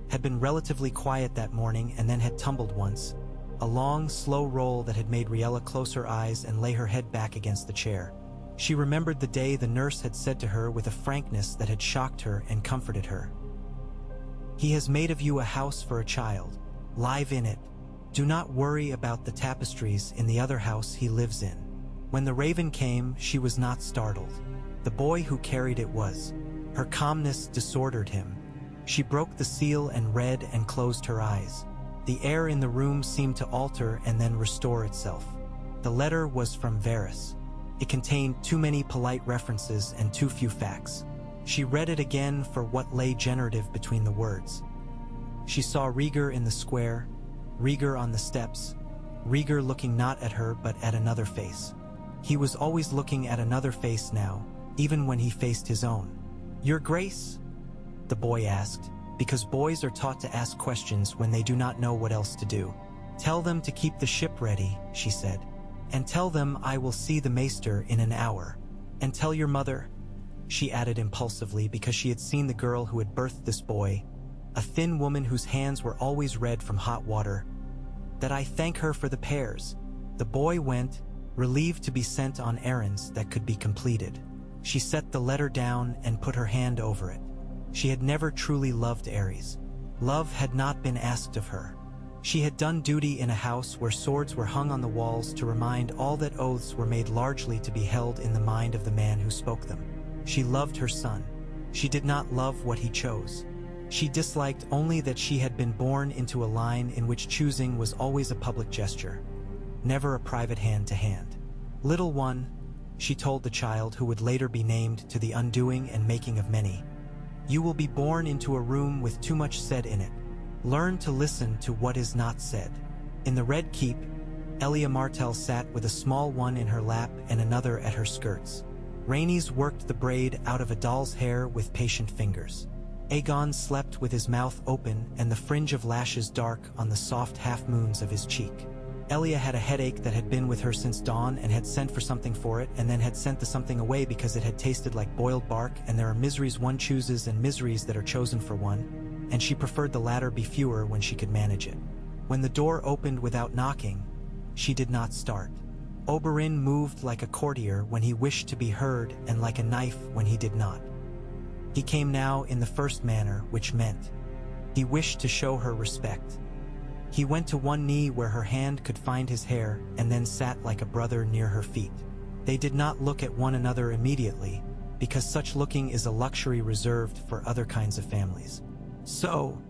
had been relatively quiet that morning and then had tumbled once, a long, slow roll that had made Rhaegar close her eyes and lay her head back against the chair. She remembered the day the nurse had said to her with a frankness that had shocked her and comforted her. He has made of you a house for a child. Live in it. Do not worry about the tapestries in the other house he lives in. When the raven came, she was not startled. The boy who carried it was. Her calmness disordered him. She broke the seal and read and closed her eyes. The air in the room seemed to alter and then restore itself. The letter was from Varys. It contained too many polite references and too few facts. She read it again for what lay generative between the words. She saw Rhaegar in the square, Rhaegar on the steps, Rhaegar looking not at her but at another face. He was always looking at another face now, even when he faced his own. Your Grace? The boy asked, because boys are taught to ask questions when they do not know what else to do. Tell them to keep the ship ready, she said. And tell them I will see the maester in an hour. And tell your mother, she added impulsively because she had seen the girl who had birthed this boy, a thin woman whose hands were always red from hot water, that I thank her for the pears. The boy went, relieved to be sent on errands that could be completed. She set the letter down and put her hand over it. She had never truly loved Aerys. Love had not been asked of her. She had done duty in a house where swords were hung on the walls to remind all that oaths were made largely to be held in the mind of the man who spoke them. She loved her son. She did not love what he chose. She disliked only that she had been born into a line in which choosing was always a public gesture, never a private hand-to-hand. Little one, she told the child who would later be named to the undoing and making of many, you will be born into a room with too much said in it. Learn to listen to what is not said. In the Red Keep, Elia Martell sat with a small one in her lap and another at her skirts. Rhaenys worked the braid out of a doll's hair with patient fingers. Aegon slept with his mouth open and the fringe of lashes dark on the soft half-moons of his cheek. Elia had a headache that had been with her since dawn and had sent for something for it and then had sent the something away because it had tasted like boiled bark, and there are miseries one chooses and miseries that are chosen for one, and she preferred the latter be fewer when she could manage it. When the door opened without knocking, she did not start. Oberyn moved like a courtier when he wished to be heard and like a knife when he did not. He came now in the first manner, which meant he wished to show her respect. He went to one knee where her hand could find his hair and then sat like a brother near her feet. They did not look at one another immediately, because such looking is a luxury reserved for other kinds of families. So,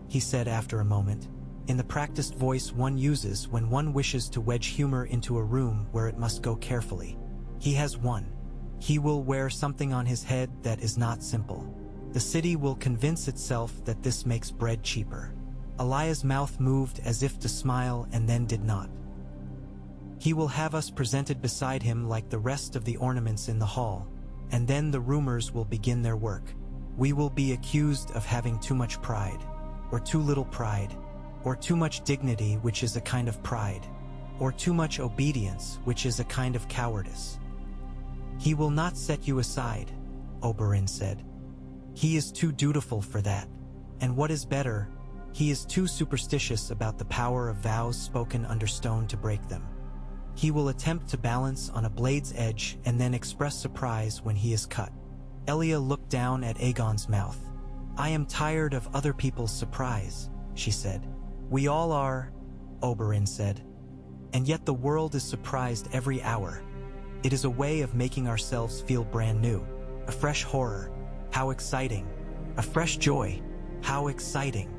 he said after a moment, in the practiced voice one uses when one wishes to wedge humor into a room where it must go carefully. He has won. He will wear something on his head that is not simple. The city will convince itself that this makes bread cheaper. Elia's mouth moved as if to smile and then did not. He will have us presented beside him like the rest of the ornaments in the hall, and then the rumors will begin their work. We will be accused of having too much pride, or too little pride, or too much dignity, which is a kind of pride, or too much obedience, which is a kind of cowardice. He will not set you aside, Oberyn said. He is too dutiful for that, and what is better, he is too superstitious about the power of vows spoken under stone to break them. He will attempt to balance on a blade's edge and then express surprise when he is cut. Elia looked down at Aegon's mouth. I am tired of other people's surprise, she said. We all are, Oberyn said. And yet the world is surprised every hour. It is a way of making ourselves feel brand new. A fresh horror. How exciting. A fresh joy. How exciting.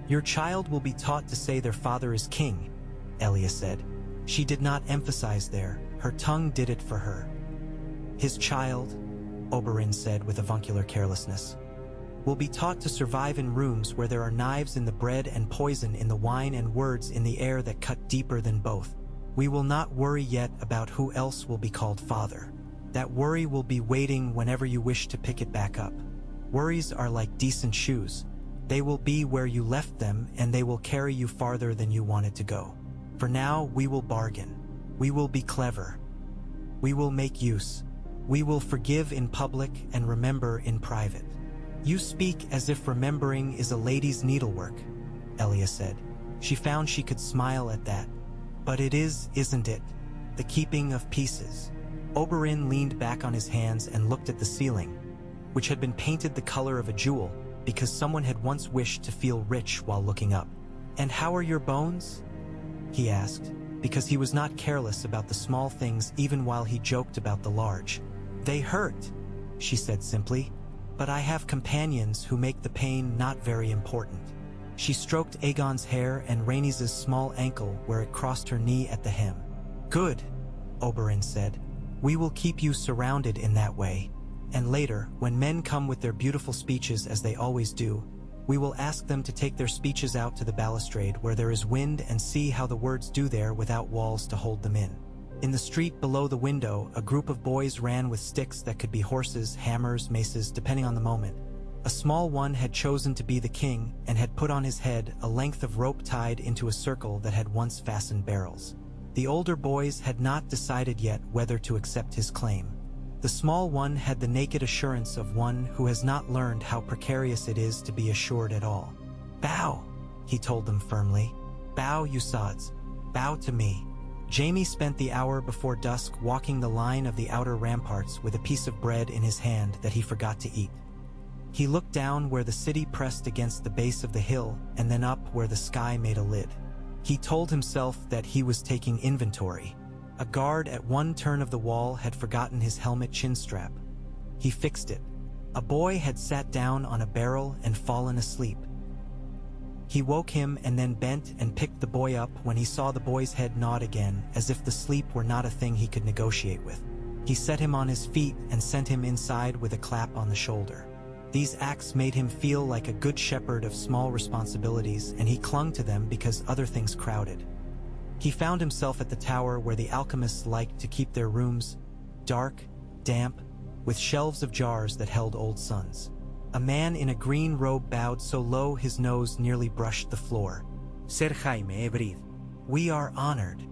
Your child will be taught to say their father is king, Elia said. She did not emphasize there. Her tongue did it for her. His child, Oberyn said with avuncular carelessness, will be taught to survive in rooms where there are knives in the bread and poison in the wine and words in the air that cut deeper than both. We will not worry yet about who else will be called father. That worry will be waiting whenever you wish to pick it back up. Worries are like decent shoes. They will be where you left them, and they will carry you farther than you wanted to go. For now, we will bargain. We will be clever. We will make use. We will forgive in public and remember in private. You speak as if remembering is a lady's needlework, Elia said. She found she could smile at that. But it is, isn't it? The keeping of pieces. Oberyn leaned back on his hands and looked at the ceiling, which had been painted the color of a jewel because someone had once wished to feel rich while looking up. And how are your bones? He asked, because he was not careless about the small things even while he joked about the large. They hurt, she said simply, but I have companions who make the pain not very important. She stroked Aegon's hair and Rhaenys' small ankle where it crossed her knee at the hem. Good, Oberyn said. We will keep you surrounded in that way. And later, when men come with their beautiful speeches as they always do, we will ask them to take their speeches out to the balustrade where there is wind and see how the words do there without walls to hold them in. In the street below the window, a group of boys ran with sticks that could be horses, hammers, maces, depending on the moment. A small one had chosen to be the king and had put on his head a length of rope tied into a circle that had once fastened barrels. The older boys had not decided yet whether to accept his claim. The small one had the naked assurance of one who has not learned how precarious it is to be assured at all. Bow, he told them firmly. Bow, you sods. Bow to me. Jaime spent the hour before dusk walking the line of the outer ramparts with a piece of bread in his hand that he forgot to eat. He looked down where the city pressed against the base of the hill and then up where the sky made a lid. He told himself that he was taking inventory. A guard at one turn of the wall had forgotten his helmet chin strap. He fixed it. A boy had sat down on a barrel and fallen asleep. He woke him and then bent and picked the boy up when he saw the boy's head nod again, as if the sleep were not a thing he could negotiate with. He set him on his feet and sent him inside with a clap on the shoulder. These acts made him feel like a good shepherd of small responsibilities, and he clung to them because other things crowded. He found himself at the tower where the alchemists liked to keep their rooms, dark, damp, with shelves of jars that held old suns. A man in a green robe bowed so low his nose nearly brushed the floor. Ser Jaime Ebrid. We are honored.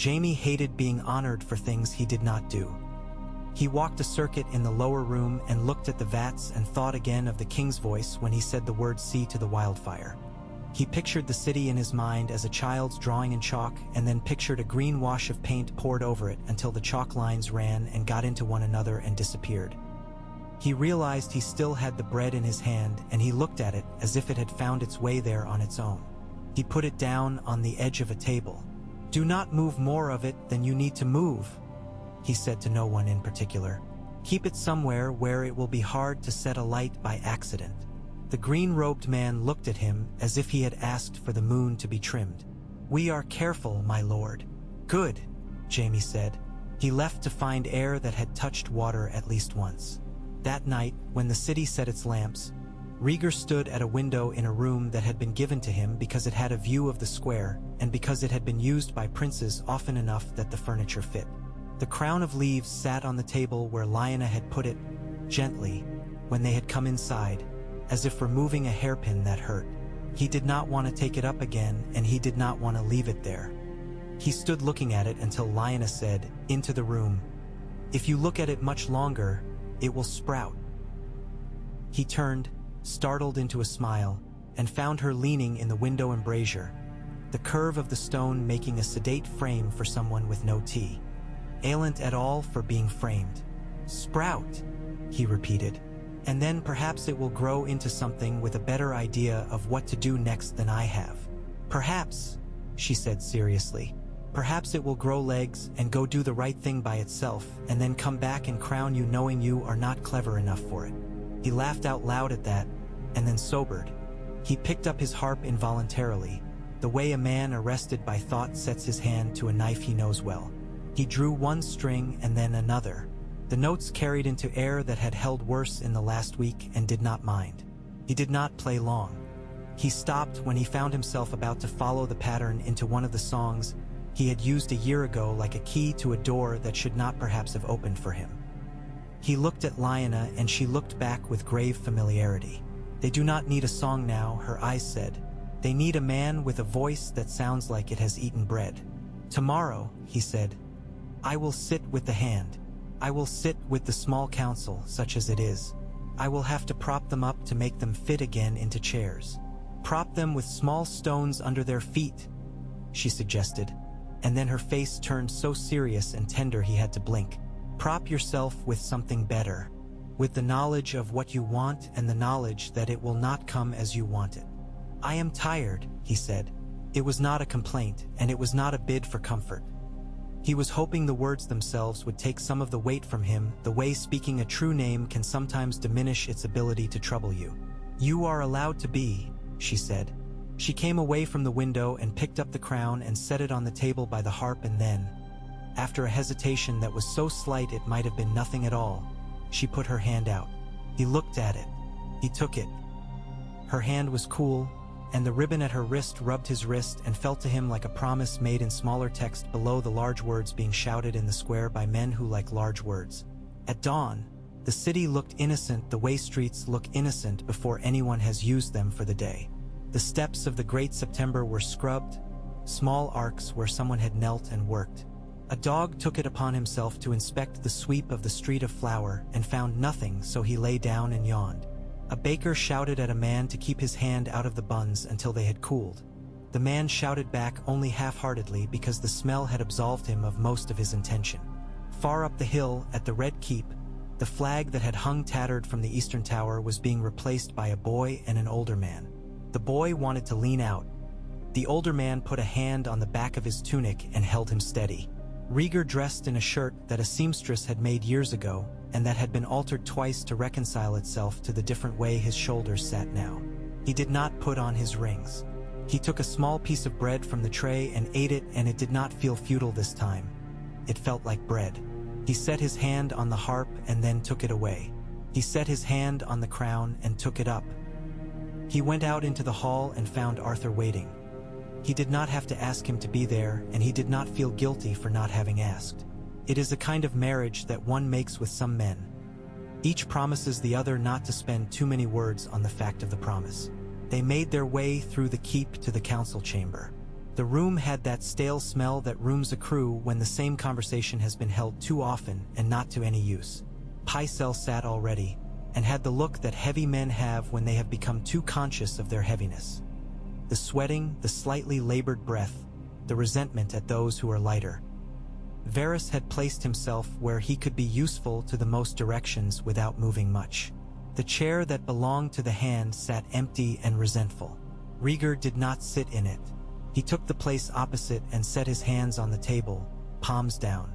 Jaime hated being honored for things he did not do. He walked a circuit in the lower room and looked at the vats and thought again of the king's voice when he said the word "see" to the wildfire. He pictured the city in his mind as a child's drawing in chalk, and then pictured a green wash of paint poured over it until the chalk lines ran and got into one another and disappeared. He realized he still had the bread in his hand, and he looked at it as if it had found its way there on its own. He put it down on the edge of a table. Do not move more of it than you need to move, he said to no one in particular. Keep it somewhere where it will be hard to set alight by accident. The green-robed man looked at him as if he had asked for the moon to be trimmed. We are careful, my lord. Good, Jaime said. He left to find air that had touched water at least once. That night, when the city set its lamps, Rhaegar stood at a window in a room that had been given to him because it had a view of the square and because it had been used by princes often enough that the furniture fit. The crown of leaves sat on the table where Lyanna had put it, gently, when they had come inside, as if removing a hairpin that hurt. He did not want to take it up again, and he did not want to leave it there. He stood looking at it until Lyanna said, into the room, If you look at it much longer, it will sprout. He turned, startled into a smile, and found her leaning in the window embrasure, the curve of the stone making a sedate frame for someone with no teeth. Ailent at all for being framed. Sprout, he repeated. And then perhaps it will grow into something with a better idea of what to do next than I have. Perhaps, she said seriously, perhaps it will grow legs and go do the right thing by itself and then come back and crown you knowing you are not clever enough for it. He laughed out loud at that, and then sobered. He picked up his harp involuntarily, the way a man arrested by thought sets his hand to a knife he knows well. He drew one string and then another. The notes carried into air that had held worse in the last week and did not mind. He did not play long. He stopped when he found himself about to follow the pattern into one of the songs he had used a year ago like a key to a door that should not perhaps have opened for him. He looked at Lyanna and she looked back with grave familiarity. They do not need a song now, her eyes said. They need a man with a voice that sounds like it has eaten bread. Tomorrow, he said, I will sit with the hand. I will sit with the small council, such as it is. I will have to prop them up to make them fit again into chairs. Prop them with small stones under their feet, she suggested, and then her face turned so serious and tender he had to blink. Prop yourself with something better, with the knowledge of what you want and the knowledge that it will not come as you want it. I am tired, he said. It was not a complaint, and it was not a bid for comfort. He was hoping the words themselves would take some of the weight from him, the way speaking a true name can sometimes diminish its ability to trouble you. You are allowed to be, she said. She came away from the window and picked up the crown and set it on the table by the harp, and then, after a hesitation that was so slight it might have been nothing at all, she put her hand out. He looked at it. He took it. Her hand was cool, and the ribbon at her wrist rubbed his wrist and felt to him like a promise made in smaller text below the large words being shouted in the square by men who like large words. At dawn, the city looked innocent the way streets look innocent before anyone has used them for the day. The steps of the great September were scrubbed, small arcs where someone had knelt and worked. A dog took it upon himself to inspect the sweep of the street of flour and found nothing, so he lay down and yawned. A baker shouted at a man to keep his hand out of the buns until they had cooled. The man shouted back only half-heartedly because the smell had absolved him of most of his intention. Far up the hill, at the Red Keep, the flag that had hung tattered from the eastern tower was being replaced by a boy and an older man. The boy wanted to lean out. The older man put a hand on the back of his tunic and held him steady. Rhaegar, dressed in a shirt that a seamstress had made years ago, and that had been altered twice to reconcile itself to the different way his shoulders sat now. He did not put on his rings. He took a small piece of bread from the tray and ate it, and it did not feel futile this time. It felt like bread. He set his hand on the harp and then took it away. He set his hand on the crown and took it up. He went out into the hall and found Arthur waiting. He did not have to ask him to be there, and he did not feel guilty for not having asked. It is a kind of marriage that one makes with some men. Each promises the other not to spend too many words on the fact of the promise. They made their way through the keep to the council chamber. The room had that stale smell that rooms accrue when the same conversation has been held too often and not to any use. Pycelle sat already, and had the look that heavy men have when they have become too conscious of their heaviness. The sweating, the slightly labored breath, the resentment at those who are lighter. Varys had placed himself where he could be useful to the most directions without moving much. The chair that belonged to the hand sat empty and resentful. Rhaegar did not sit in it. He took the place opposite and set his hands on the table, palms down.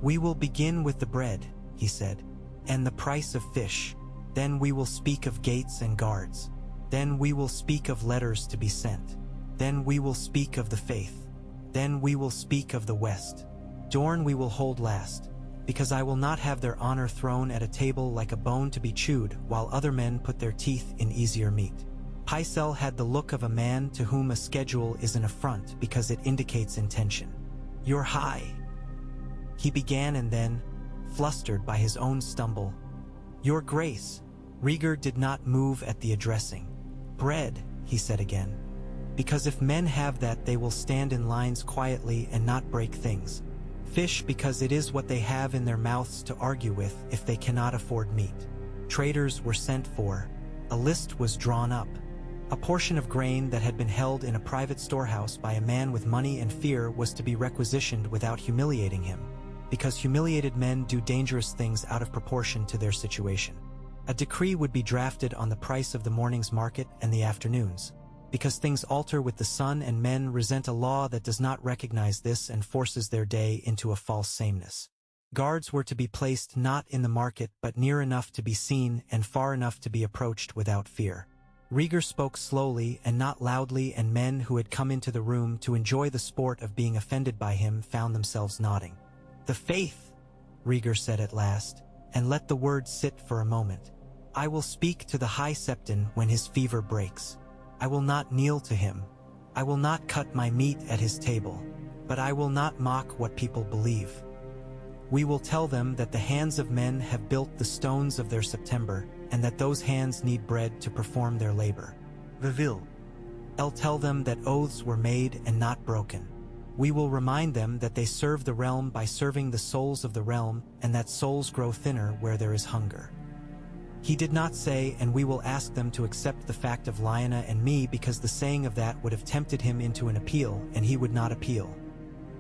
"We will begin with the bread," he said, "and the price of fish. Then we will speak of gates and guards. Then we will speak of letters to be sent. Then we will speak of the faith. Then we will speak of the West. Dorne we will hold last, because I will not have their honor thrown at a table like a bone to be chewed while other men put their teeth in easier meat." Pycelle had the look of a man to whom a schedule is an affront because it indicates intention. "Your High," he began, and then, flustered by his own stumble, "Your Grace." Rhaegar did not move at the addressing. "Bread," he said again, "because if men have that they will stand in lines quietly and not break things. Fish because it is what they have in their mouths to argue with if they cannot afford meat." Traders were sent for. A list was drawn up. A portion of grain that had been held in a private storehouse by a man with money and fear was to be requisitioned without humiliating him, because humiliated men do dangerous things out of proportion to their situation. A decree would be drafted on the price of the morning's market and the afternoon's, because things alter with the sun and men resent a law that does not recognize this and forces their day into a false sameness. Guards were to be placed not in the market but near enough to be seen and far enough to be approached without fear. Rhaegar spoke slowly and not loudly, and men who had come into the room to enjoy the sport of being offended by him found themselves nodding. "The faith," Rhaegar said at last, "and let the word sit for a moment. I will speak to the High Septon when his fever breaks. I will not kneel to him. I will not cut my meat at his table. But I will not mock what people believe. We will tell them that the hands of men have built the stones of their September, and that those hands need bread to perform their labor. I'll tell them that oaths were made and not broken. We will remind them that they serve the realm by serving the souls of the realm, and that souls grow thinner where there is hunger." He did not say, "and we will ask them to accept the fact of Lyanna and me," because the saying of that would have tempted him into an appeal, and he would not appeal.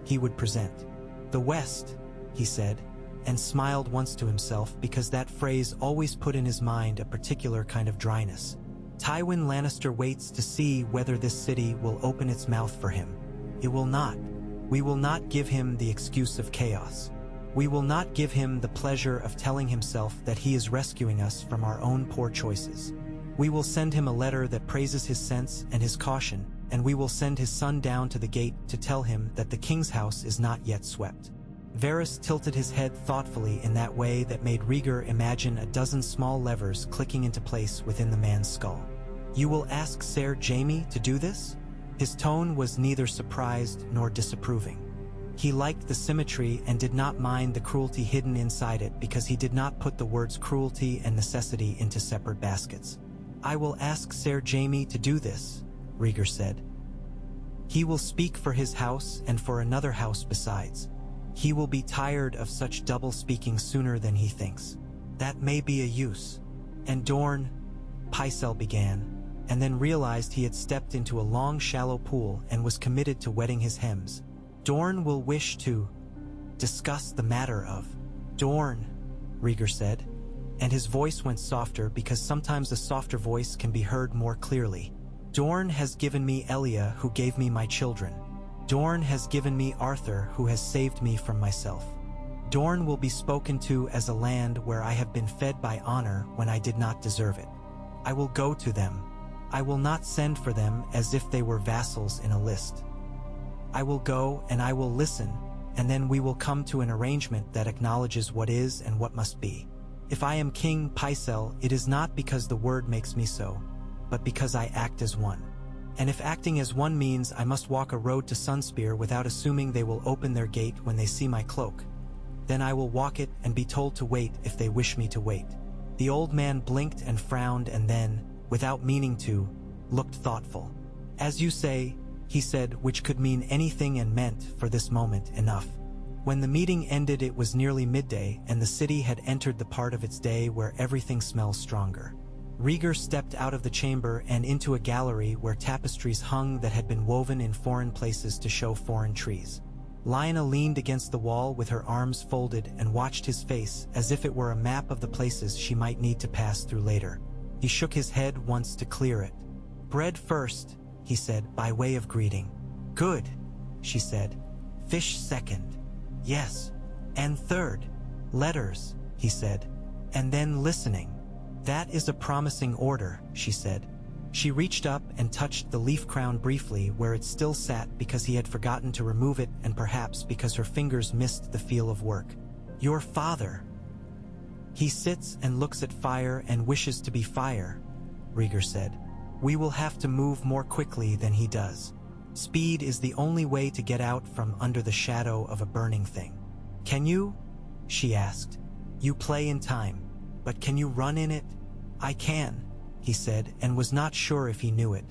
He would present. "The West," he said, and smiled once to himself because that phrase always put in his mind a particular kind of dryness. "Tywin Lannister waits to see whether this city will open its mouth for him. It will not. We will not give him the excuse of chaos. We will not give him the pleasure of telling himself that he is rescuing us from our own poor choices. We will send him a letter that praises his sense and his caution, and we will send his son down to the gate to tell him that the king's house is not yet swept." Varys tilted his head thoughtfully in that way that made Rhaegar imagine a dozen small levers clicking into place within the man's skull. "You will ask Ser Jaime to do this?" His tone was neither surprised nor disapproving. He liked the symmetry and did not mind the cruelty hidden inside it because he did not put the words cruelty and necessity into separate baskets. "I will ask Ser Jaime to do this," Rhaegar said. "He will speak for his house and for another house besides. He will be tired of such double-speaking sooner than he thinks. That may be a use." "And Dorne," Pycelle began, and then realized he had stepped into a long, shallow pool and was committed to wetting his hems. "Dorne will wish to discuss the matter of." "Dorne," Rhaegar said, and his voice went softer because sometimes a softer voice can be heard more clearly. "Dorne has given me Elia, who gave me my children. Dorne has given me Arthur, who has saved me from myself. Dorne will be spoken to as a land where I have been fed by honor when I did not deserve it. I will go to them. I will not send for them as if they were vassals in a list. I will go and I will listen, and then we will come to an arrangement that acknowledges what is and what must be. If I am King Pycelle, it is not because the word makes me so, but because I act as one. And if acting as one means I must walk a road to Sunspear without assuming they will open their gate when they see my cloak, then I will walk it and be told to wait if they wish me to wait." The old man blinked and frowned and then, without meaning to, looked thoughtful. "As you say," he said, which could mean anything and meant, for this moment, enough. When the meeting ended, it was nearly midday, and the city had entered the part of its day where everything smells stronger. Rhaegar stepped out of the chamber and into a gallery where tapestries hung that had been woven in foreign places to show foreign trees. Lyanna leaned against the wall with her arms folded and watched his face as if it were a map of the places she might need to pass through later. He shook his head once to clear it. "Bread first," he said, by way of greeting. "Good," she said. "Fish second." "Yes." "And third." "Letters," he said. "And then listening." "That is a promising order," she said. She reached up and touched the leaf crown briefly where it still sat because he had forgotten to remove it and perhaps because her fingers missed the feel of work. "Your father. He sits and looks at fire and wishes to be fire," Rhaegar said. "We will have to move more quickly than he does. Speed is the only way to get out from under the shadow of a burning thing." "Can you?" she asked. "You play in time, but can you run in it?" "I can," he said, and was not sure if he knew it.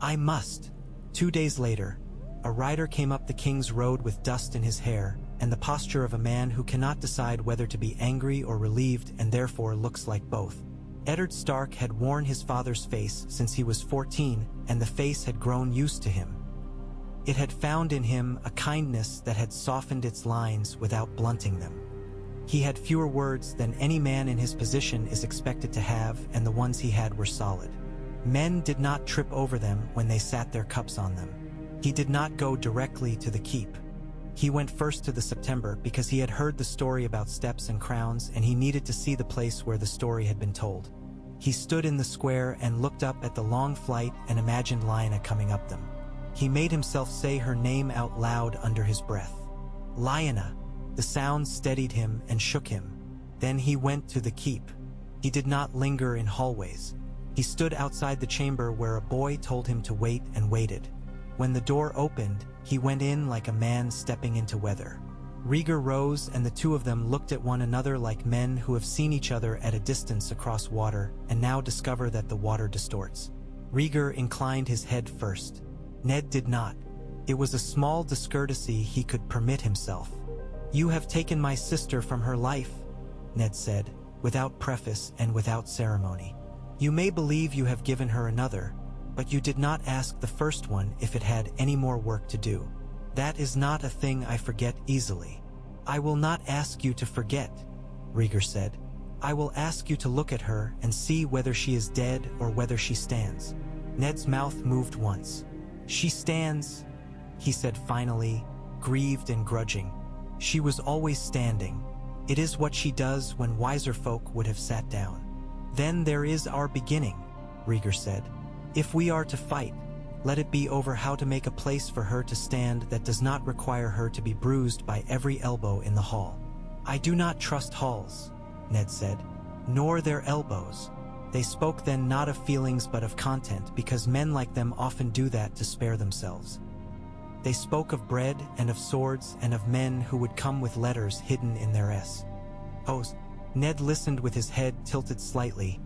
"I must." 2 days later, a rider came up the king's road with dust in his hair, and the posture of a man who cannot decide whether to be angry or relieved and therefore looks like both. Eddard Stark had worn his father's face since he was 14, and the face had grown used to him. It had found in him a kindness that had softened its lines without blunting them. He had fewer words than any man in his position is expected to have, and the ones he had were solid. Men did not trip over them when they sat their cups on them. He did not go directly to the keep. He went first to the September because he had heard the story about steps and crowns, and he needed to see the place where the story had been told. He stood in the square and looked up at the long flight and imagined Lyanna coming up them. He made himself say her name out loud under his breath. Lyanna! The sound steadied him and shook him. Then he went to the keep. He did not linger in hallways. He stood outside the chamber where a boy told him to wait and waited. When the door opened, he went in like a man stepping into weather. Rhaegar rose, and the two of them looked at one another like men who have seen each other at a distance across water and now discover that the water distorts. Rhaegar inclined his head first. Ned did not. It was a small discourtesy he could permit himself. "You have taken my sister from her life," Ned said, without preface and without ceremony. "You may believe you have given her another, but you did not ask the first one if it had any more work to do. That is not a thing I forget easily." "I will not ask you to forget," Rhaegar said. "I will ask you to look at her and see whether she is dead or whether she stands." Ned's mouth moved once. "She stands," he said finally, grieved and grudging. "She was always standing. It is what she does when wiser folk would have sat down." "Then there is our beginning," Rhaegar said. "If we are to fight, let it be over how to make a place for her to stand that does not require her to be bruised by every elbow in the hall." "I do not trust halls," Ned said, "nor their elbows." They spoke then not of feelings but of content, because men like them often do that to spare themselves. They spoke of bread and of swords and of men who would come with letters hidden in their O's. Ned listened with his head tilted slightly,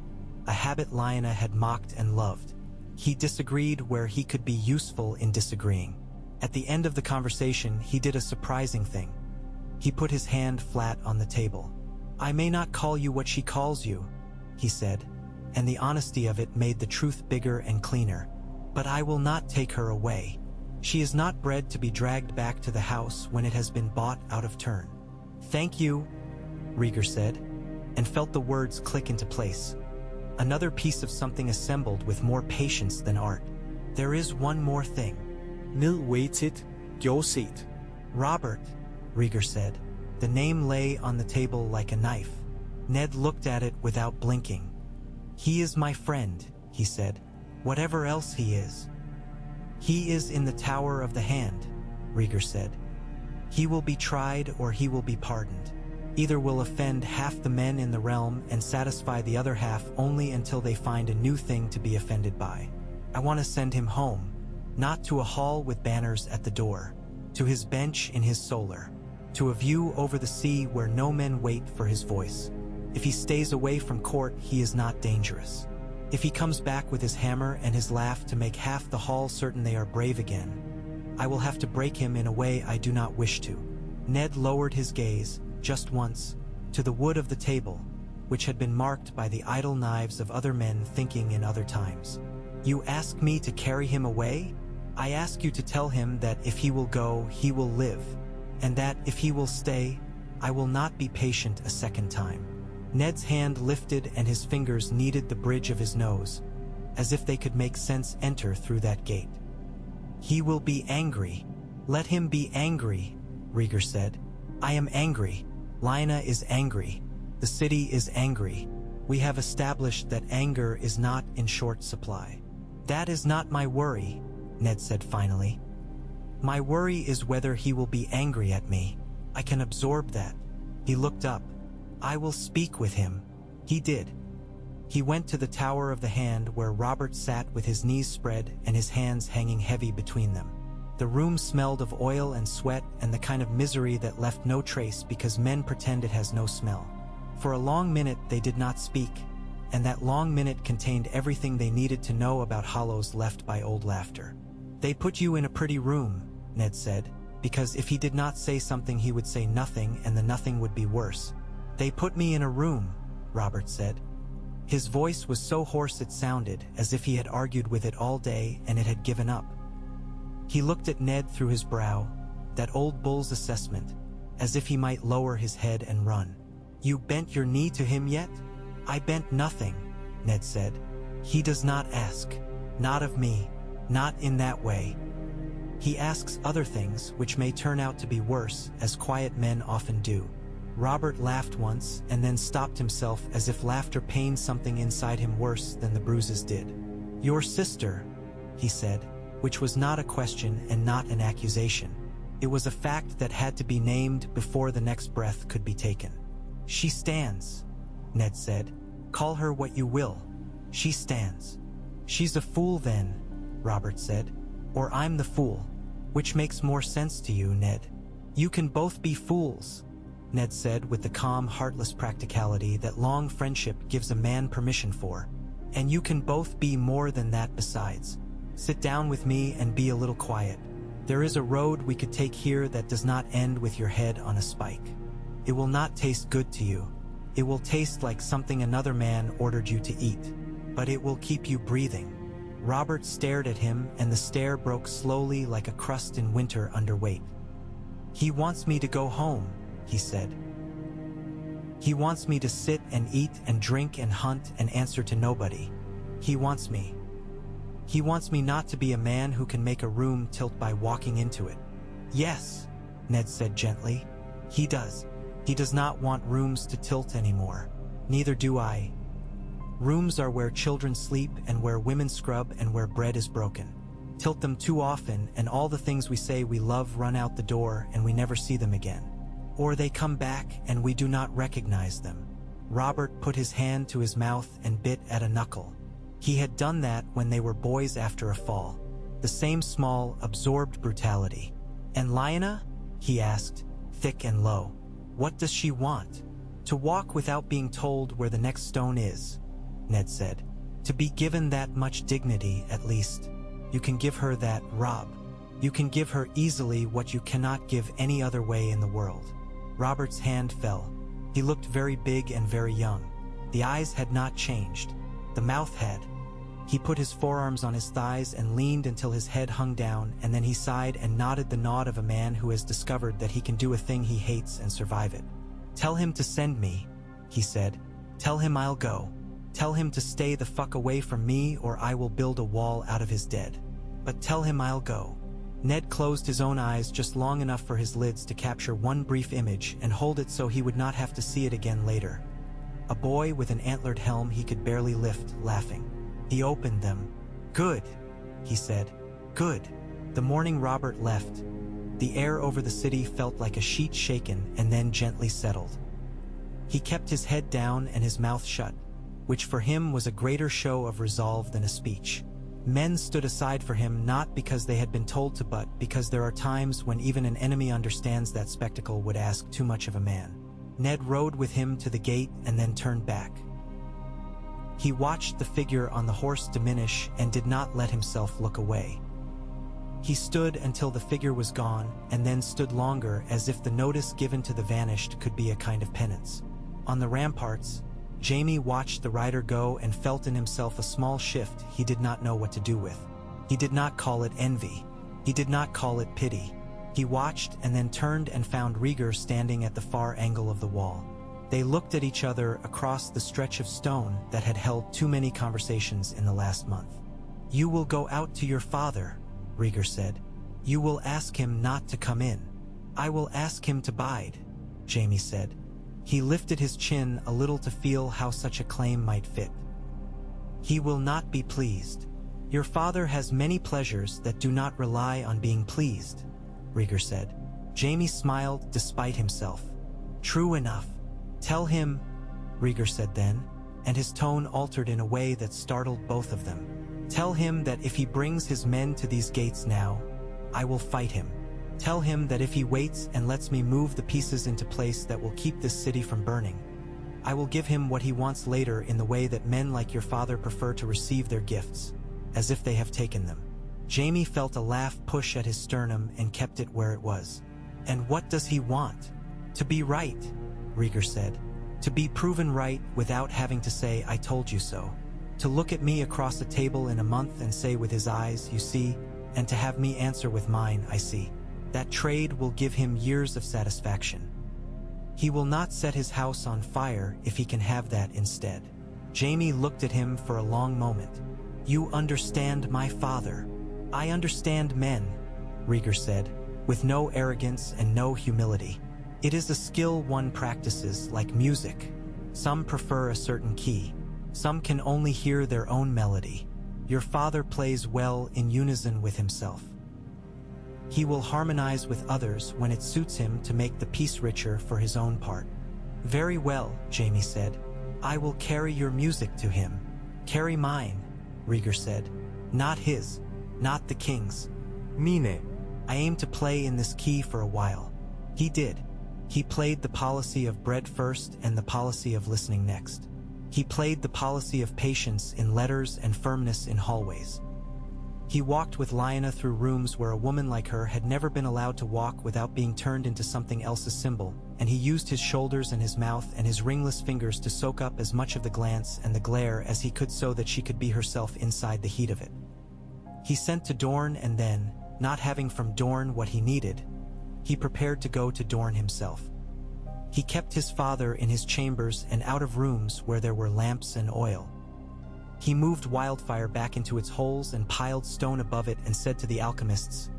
a habit Lyanna had mocked and loved. He disagreed where he could be useful in disagreeing. At the end of the conversation, he did a surprising thing. He put his hand flat on the table. "I may not call you what she calls you," he said, and the honesty of it made the truth bigger and cleaner. "But I will not take her away. She is not bred to be dragged back to the house when it has been bought out of turn." "Thank you," Rhaegar said, and felt the words click into place. Another piece of something assembled with more patience than art. "There is one more thing." Nedweighted, Joset. "Robert," Rhaegar said. The name lay on the table like a knife. Ned looked at it without blinking. "He is my friend," he said, "whatever else he is." "He is in the Tower of the Hand," Rhaegar said. "He will be tried or he will be pardoned. Either will offend half the men in the realm and satisfy the other half only until they find a new thing to be offended by. I want to send him home, not to a hall with banners at the door, to his bench in his solar, to a view over the sea where no men wait for his voice. If he stays away from court, he is not dangerous. If he comes back with his hammer and his laugh to make half the hall certain they are brave again, I will have to break him in a way I do not wish to." Ned lowered his gaze, just once, to the wood of the table, which had been marked by the idle knives of other men thinking in other times. "You ask me to carry him away? I ask you to tell him that if he will go, he will live, and that if he will stay, I will not be patient a second time." Ned's hand lifted and his fingers kneaded the bridge of his nose, as if they could make sense enter through that gate. "He will be angry. Let him be angry," Rhaegar said. "I am angry. Lyanna is angry. The city is angry. We have established that anger is not in short supply." "That is not my worry," Ned said finally. "My worry is whether he will be angry at me. I can absorb that." He looked up. "I will speak with him." He did. He went to the Tower of the Hand where Robert sat with his knees spread and his hands hanging heavy between them. The room smelled of oil and sweat and the kind of misery that left no trace because men pretend it has no smell. For a long minute they did not speak, and that long minute contained everything they needed to know about hollows left by old laughter. "They put you in a pretty room," Ned said, because if he did not say something he would say nothing and the nothing would be worse. "They put me in a room," Robert said. His voice was so hoarse it sounded as if he had argued with it all day and it had given up. He looked at Ned through his brow, that old bull's assessment, as if he might lower his head and run. You bent your knee to him yet? I bent nothing, Ned said. He does not ask. Not of me. Not in that way. He asks other things which may turn out to be worse, as quiet men often do. Robert laughed once and then stopped himself as if laughter pained something inside him worse than the bruises did. Your sister, he said, which was not a question and not an accusation. It was a fact that had to be named before the next breath could be taken. She stands, Ned said. Call her what you will. She stands. She's a fool then, Robert said. Or I'm the fool. Which makes more sense to you, Ned? You can both be fools, Ned said with the calm, heartless practicality that long friendship gives a man permission for. And you can both be more than that besides. Sit down with me and be a little quiet. There is a road we could take here that does not end with your head on a spike. It will not taste good to you. It will taste like something another man ordered you to eat. But it will keep you breathing. Robert stared at him, and the stare broke slowly like a crust in winter under weight. He wants me to go home, he said. He wants me to sit and eat and drink and hunt and answer to nobody. He wants me. He wants me not to be a man who can make a room tilt by walking into it. Yes, Ned said gently. He does. He does not want rooms to tilt anymore. Neither do I. Rooms are where children sleep and where women scrub and where bread is broken. Tilt them too often and all the things we say we love run out the door and we never see them again. Or they come back and we do not recognize them. Robert put his hand to his mouth and bit at a knuckle. He had done that when they were boys after a fall. The same small, absorbed brutality. And Lyanna? He asked, thick and low. What does she want? To walk without being told where the next stone is, Ned said. To be given that much dignity, at least. You can give her that, Rob. You can give her easily what you cannot give any other way in the world. Robert's hand fell. He looked very big and very young. The eyes had not changed. The mouth had. He put his forearms on his thighs and leaned until his head hung down, and then he sighed and nodded the nod of a man who has discovered that he can do a thing he hates and survive it. Tell him to send me, he said. Tell him I'll go. Tell him to stay the fuck away from me or I will build a wall out of his dead. But tell him I'll go. Ned closed his own eyes just long enough for his lids to capture one brief image and hold it so he would not have to see it again later. A boy with an antlered helm he could barely lift, laughing. He opened them. Good, he said. Good. The morning Robert left, the air over the city felt like a sheet shaken and then gently settled. He kept his head down and his mouth shut, which for him was a greater show of resolve than a speech. Men stood aside for him not because they had been told to but because there are times when even an enemy understands that spectacle would ask too much of a man. Ned rode with him to the gate and then turned back. He watched the figure on the horse diminish and did not let himself look away. He stood until the figure was gone and then stood longer as if the notice given to the vanished could be a kind of penance. On the ramparts, Jaime watched the rider go and felt in himself a small shift he did not know what to do with. He did not call it envy. He did not call it pity. He watched and then turned and found Rhaegar standing at the far angle of the wall. They looked at each other across the stretch of stone that had held too many conversations in the last month. You will go out to your father, Rhaegar said. You will ask him not to come in. I will ask him to bide, Jaime said. He lifted his chin a little to feel how such a claim might fit. He will not be pleased. Your father has many pleasures that do not rely on being pleased, Rhaegar said. Jaime smiled despite himself. True enough. Tell him, Rhaegar said then, and his tone altered in a way that startled both of them. Tell him that if he brings his men to these gates now, I will fight him. Tell him that if he waits and lets me move the pieces into place that will keep this city from burning, I will give him what he wants later in the way that men like your father prefer to receive their gifts, as if they have taken them. Jaime felt a laugh push at his sternum and kept it where it was. And what does he want? To be right, Rhaegar said. To be proven right without having to say, I told you so. To look at me across a table in a month and say with his eyes, you see, and to have me answer with mine, I see. That trade will give him years of satisfaction. He will not set his house on fire if he can have that instead. Jaime looked at him for a long moment. You understand my father. I understand men, Rhaegar said, with no arrogance and no humility. It is a skill one practices like music. Some prefer a certain key. Some can only hear their own melody. Your father plays well in unison with himself. He will harmonize with others when it suits him to make the piece richer for his own part. Very well, Jaime said. I will carry your music to him. Carry mine, Rhaegar said. Not his, not the king's. Mine. I aim to play in this key for a while. He did. He played the policy of bread first and the policy of listening next. He played the policy of patience in letters and firmness in hallways. He walked with Lyanna through rooms where a woman like her had never been allowed to walk without being turned into something else's symbol, and he used his shoulders and his mouth and his ringless fingers to soak up as much of the glance and the glare as he could so that she could be herself inside the heat of it. He sent to Dorne and then, not having from Dorne what he needed, he prepared to go to Dorne himself. He kept his father in his chambers and out of rooms where there were lamps and oil. He moved wildfire back into its holes and piled stone above it and said to the alchemists,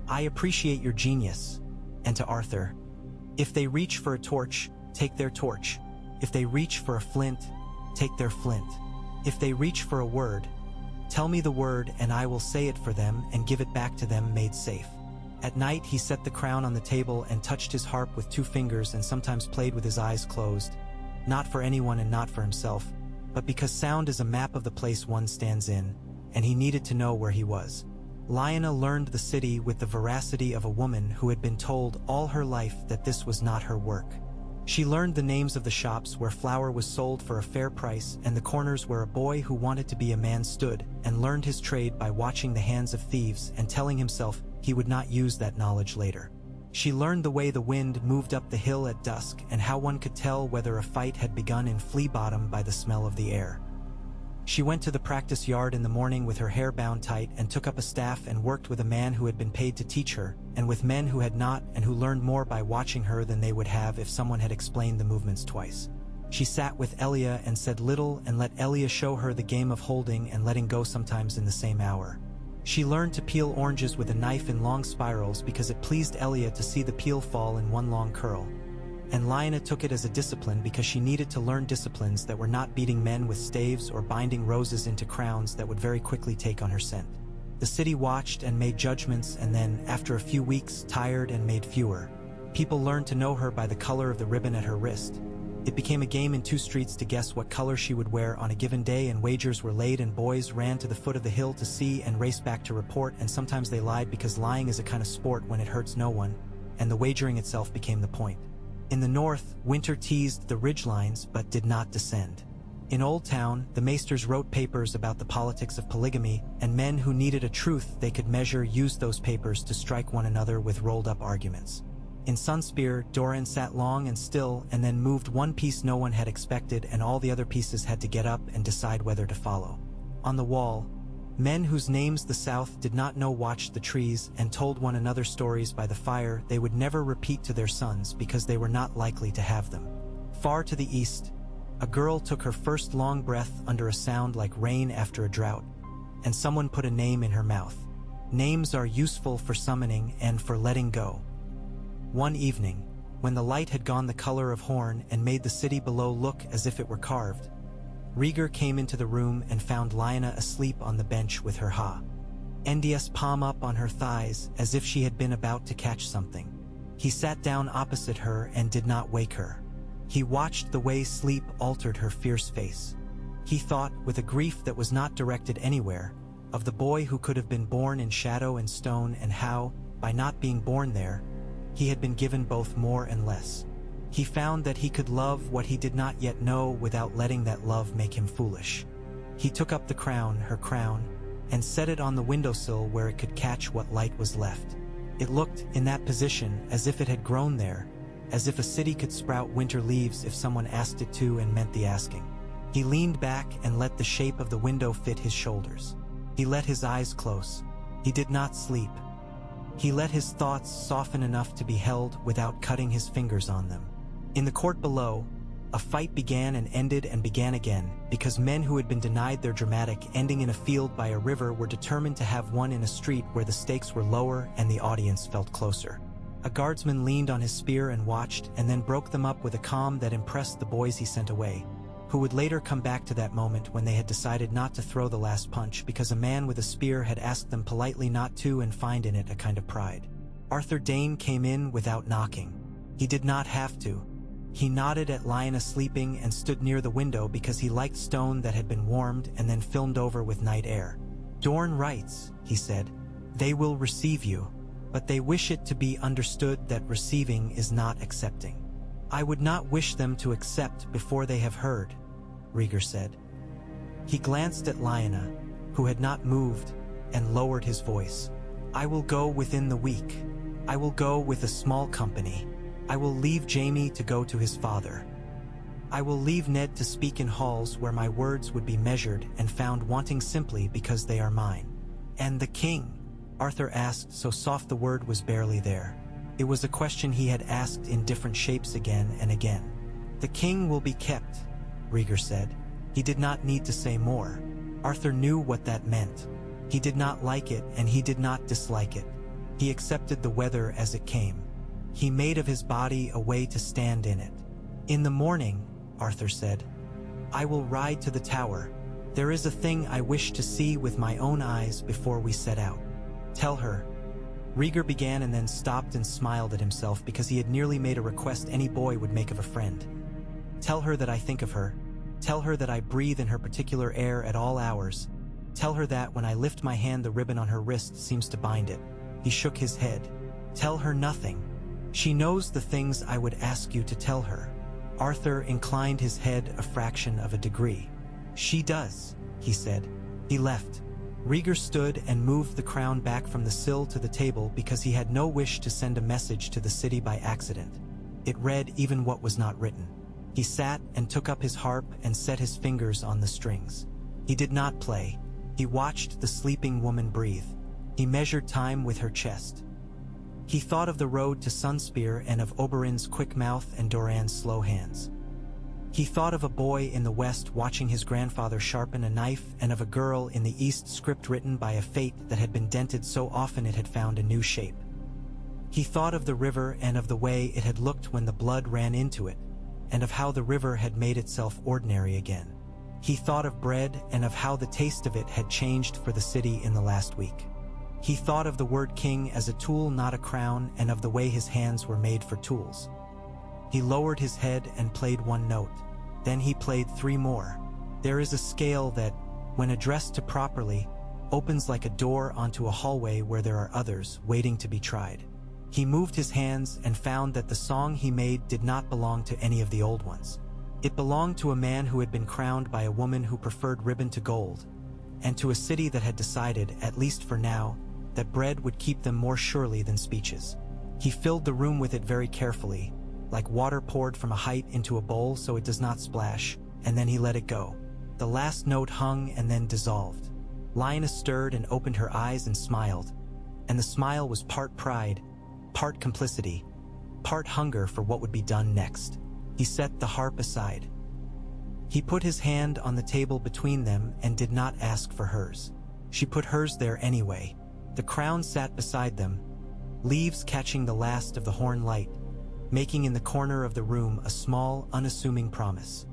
I appreciate your genius, and to Arthur, if they reach for a torch, take their torch. If they reach for a flint, take their flint. If they reach for a word, tell me the word and I will say it for them and give it back to them made safe. At night he set the crown on the table and touched his harp with 2 fingers and sometimes played with his eyes closed, not for anyone and not for himself, but because sound is a map of the place one stands in, and he needed to know where he was. Lyanna learned the city with the veracity of a woman who had been told all her life that this was not her work. She learned the names of the shops where flour was sold for a fair price and the corners where a boy who wanted to be a man stood, and learned his trade by watching the hands of thieves and telling himself he would not use that knowledge later. She learned the way the wind moved up the hill at dusk and how one could tell whether a fight had begun in Flea Bottom by the smell of the air. She went to the practice yard in the morning with her hair bound tight and took up a staff and worked with a man who had been paid to teach her, and with men who had not and who learned more by watching her than they would have if someone had explained the movements twice. She sat with Elia and said little and let Elia show her the game of holding and letting go sometimes in the same hour. She learned to peel oranges with a knife in long spirals because it pleased Elia to see the peel fall in one long curl. And Lyanna took it as a discipline because she needed to learn disciplines that were not beating men with staves or binding roses into crowns that would very quickly take on her scent. The city watched and made judgments, and then, after a few weeks, tired and made fewer. People learned to know her by the color of the ribbon at her wrist. It became a game in 2 streets to guess what color she would wear on a given day, and wagers were laid and boys ran to the foot of the hill to see and race back to report, and sometimes they lied because lying is a kind of sport when it hurts no one, and the wagering itself became the point. In the north, winter teased the ridgelines but did not descend. In Old Town, the maesters wrote papers about the politics of polygamy, and men who needed a truth they could measure used those papers to strike one another with rolled-up arguments. In Sunspear, Doran sat long and still and then moved one piece no one had expected, and all the other pieces had to get up and decide whether to follow. On the wall, men whose names the South did not know watched the trees and told one another stories by the fire they would never repeat to their sons because they were not likely to have them. Far to the east, a girl took her first long breath under a sound like rain after a drought, and someone put a name in her mouth. Names are useful for summoning and for letting go. One evening, when the light had gone the color of horn and made the city below look as if it were carved, Rhaegar came into the room and found Lyanna asleep on the bench with her Endia's palm up on her thighs as if she had been about to catch something. He sat down opposite her and did not wake her. He watched the way sleep altered her fierce face. He thought, with a grief that was not directed anywhere, of the boy who could have been born in shadow and stone, and how, by not being born there, he had been given both more and less. He found that he could love what he did not yet know without letting that love make him foolish. He took up the crown, her crown, and set it on the windowsill where it could catch what light was left. It looked, in that position, as if it had grown there, as if a city could sprout winter leaves if someone asked it to and meant the asking. He leaned back and let the shape of the window fit his shoulders. He let his eyes close. He did not sleep. He let his thoughts soften enough to be held without cutting his fingers on them. In the court below, a fight began and ended and began again, because men who had been denied their dramatic ending in a field by a river were determined to have one in a street where the stakes were lower and the audience felt closer. A guardsman leaned on his spear and watched, and then broke them up with a calm that impressed the boys he sent away, who would later come back to that moment when they had decided not to throw the last punch because a man with a spear had asked them politely not to and find in it a kind of pride. Arthur Dane came in without knocking. He did not have to. He nodded at Lyanna sleeping and stood near the window because he liked stone that had been warmed and then filmed over with night air. "Dorne writes," he said, "they will receive you, but they wish it to be understood that receiving is not accepting." "I would not wish them to accept before they have heard," Rhaegar said. He glanced at Lyanna, who had not moved, and lowered his voice. "I will go within the week. I will go with a small company. I will leave Jaime to go to his father. I will leave Ned to speak in halls where my words would be measured and found wanting simply because they are mine." "And the king?" Arthur asked, so soft the word was barely there. It was a question he had asked in different shapes again and again. "The king will be kept," Rhaegar said. He did not need to say more. Arthur knew what that meant. He did not like it and he did not dislike it. He accepted the weather as it came. He made of his body a way to stand in it. "In the morning," Arthur said, "I will ride to the tower. There is a thing I wish to see with my own eyes before we set out. Tell her." Rhaegar began and then stopped and smiled at himself because he had nearly made a request any boy would make of a friend. "Tell her that I think of her. Tell her that I breathe in her particular air at all hours. Tell her that when I lift my hand the ribbon on her wrist seems to bind it." He shook his head. "Tell her nothing. She knows the things I would ask you to tell her." Arthur inclined his head a fraction of a degree. "She does," he said. He left. Rhaegar stood and moved the crown back from the sill to the table because he had no wish to send a message to the city by accident. It read even what was not written. He sat and took up his harp and set his fingers on the strings. He did not play. He watched the sleeping woman breathe. He measured time with her chest. He thought of the road to Sunspear and of Oberyn's quick mouth and Doran's slow hands. He thought of a boy in the west watching his grandfather sharpen a knife and of a girl in the east script written by a fate that had been dented so often it had found a new shape. He thought of the river and of the way it had looked when the blood ran into it, and of how the river had made itself ordinary again. He thought of bread and of how the taste of it had changed for the city in the last week. He thought of the word king as a tool, not a crown, and of the way his hands were made for tools. He lowered his head and played one note. Then he played 3 more. There is a scale that, when addressed to properly, opens like a door onto a hallway where there are others waiting to be tried. He moved his hands and found that the song he made did not belong to any of the old ones. It belonged to a man who had been crowned by a woman who preferred ribbon to gold, and to a city that had decided, at least for now, that bread would keep them more surely than speeches. He filled the room with it very carefully, like water poured from a height into a bowl so it does not splash, and then he let it go. The last note hung and then dissolved. Lyanna stirred and opened her eyes and smiled, and the smile was part pride, part complicity, part hunger for what would be done next. He set the harp aside. He put his hand on the table between them and did not ask for hers. She put hers there anyway. The crown sat beside them, leaves catching the last of the horn light, making in the corner of the room a small, unassuming promise.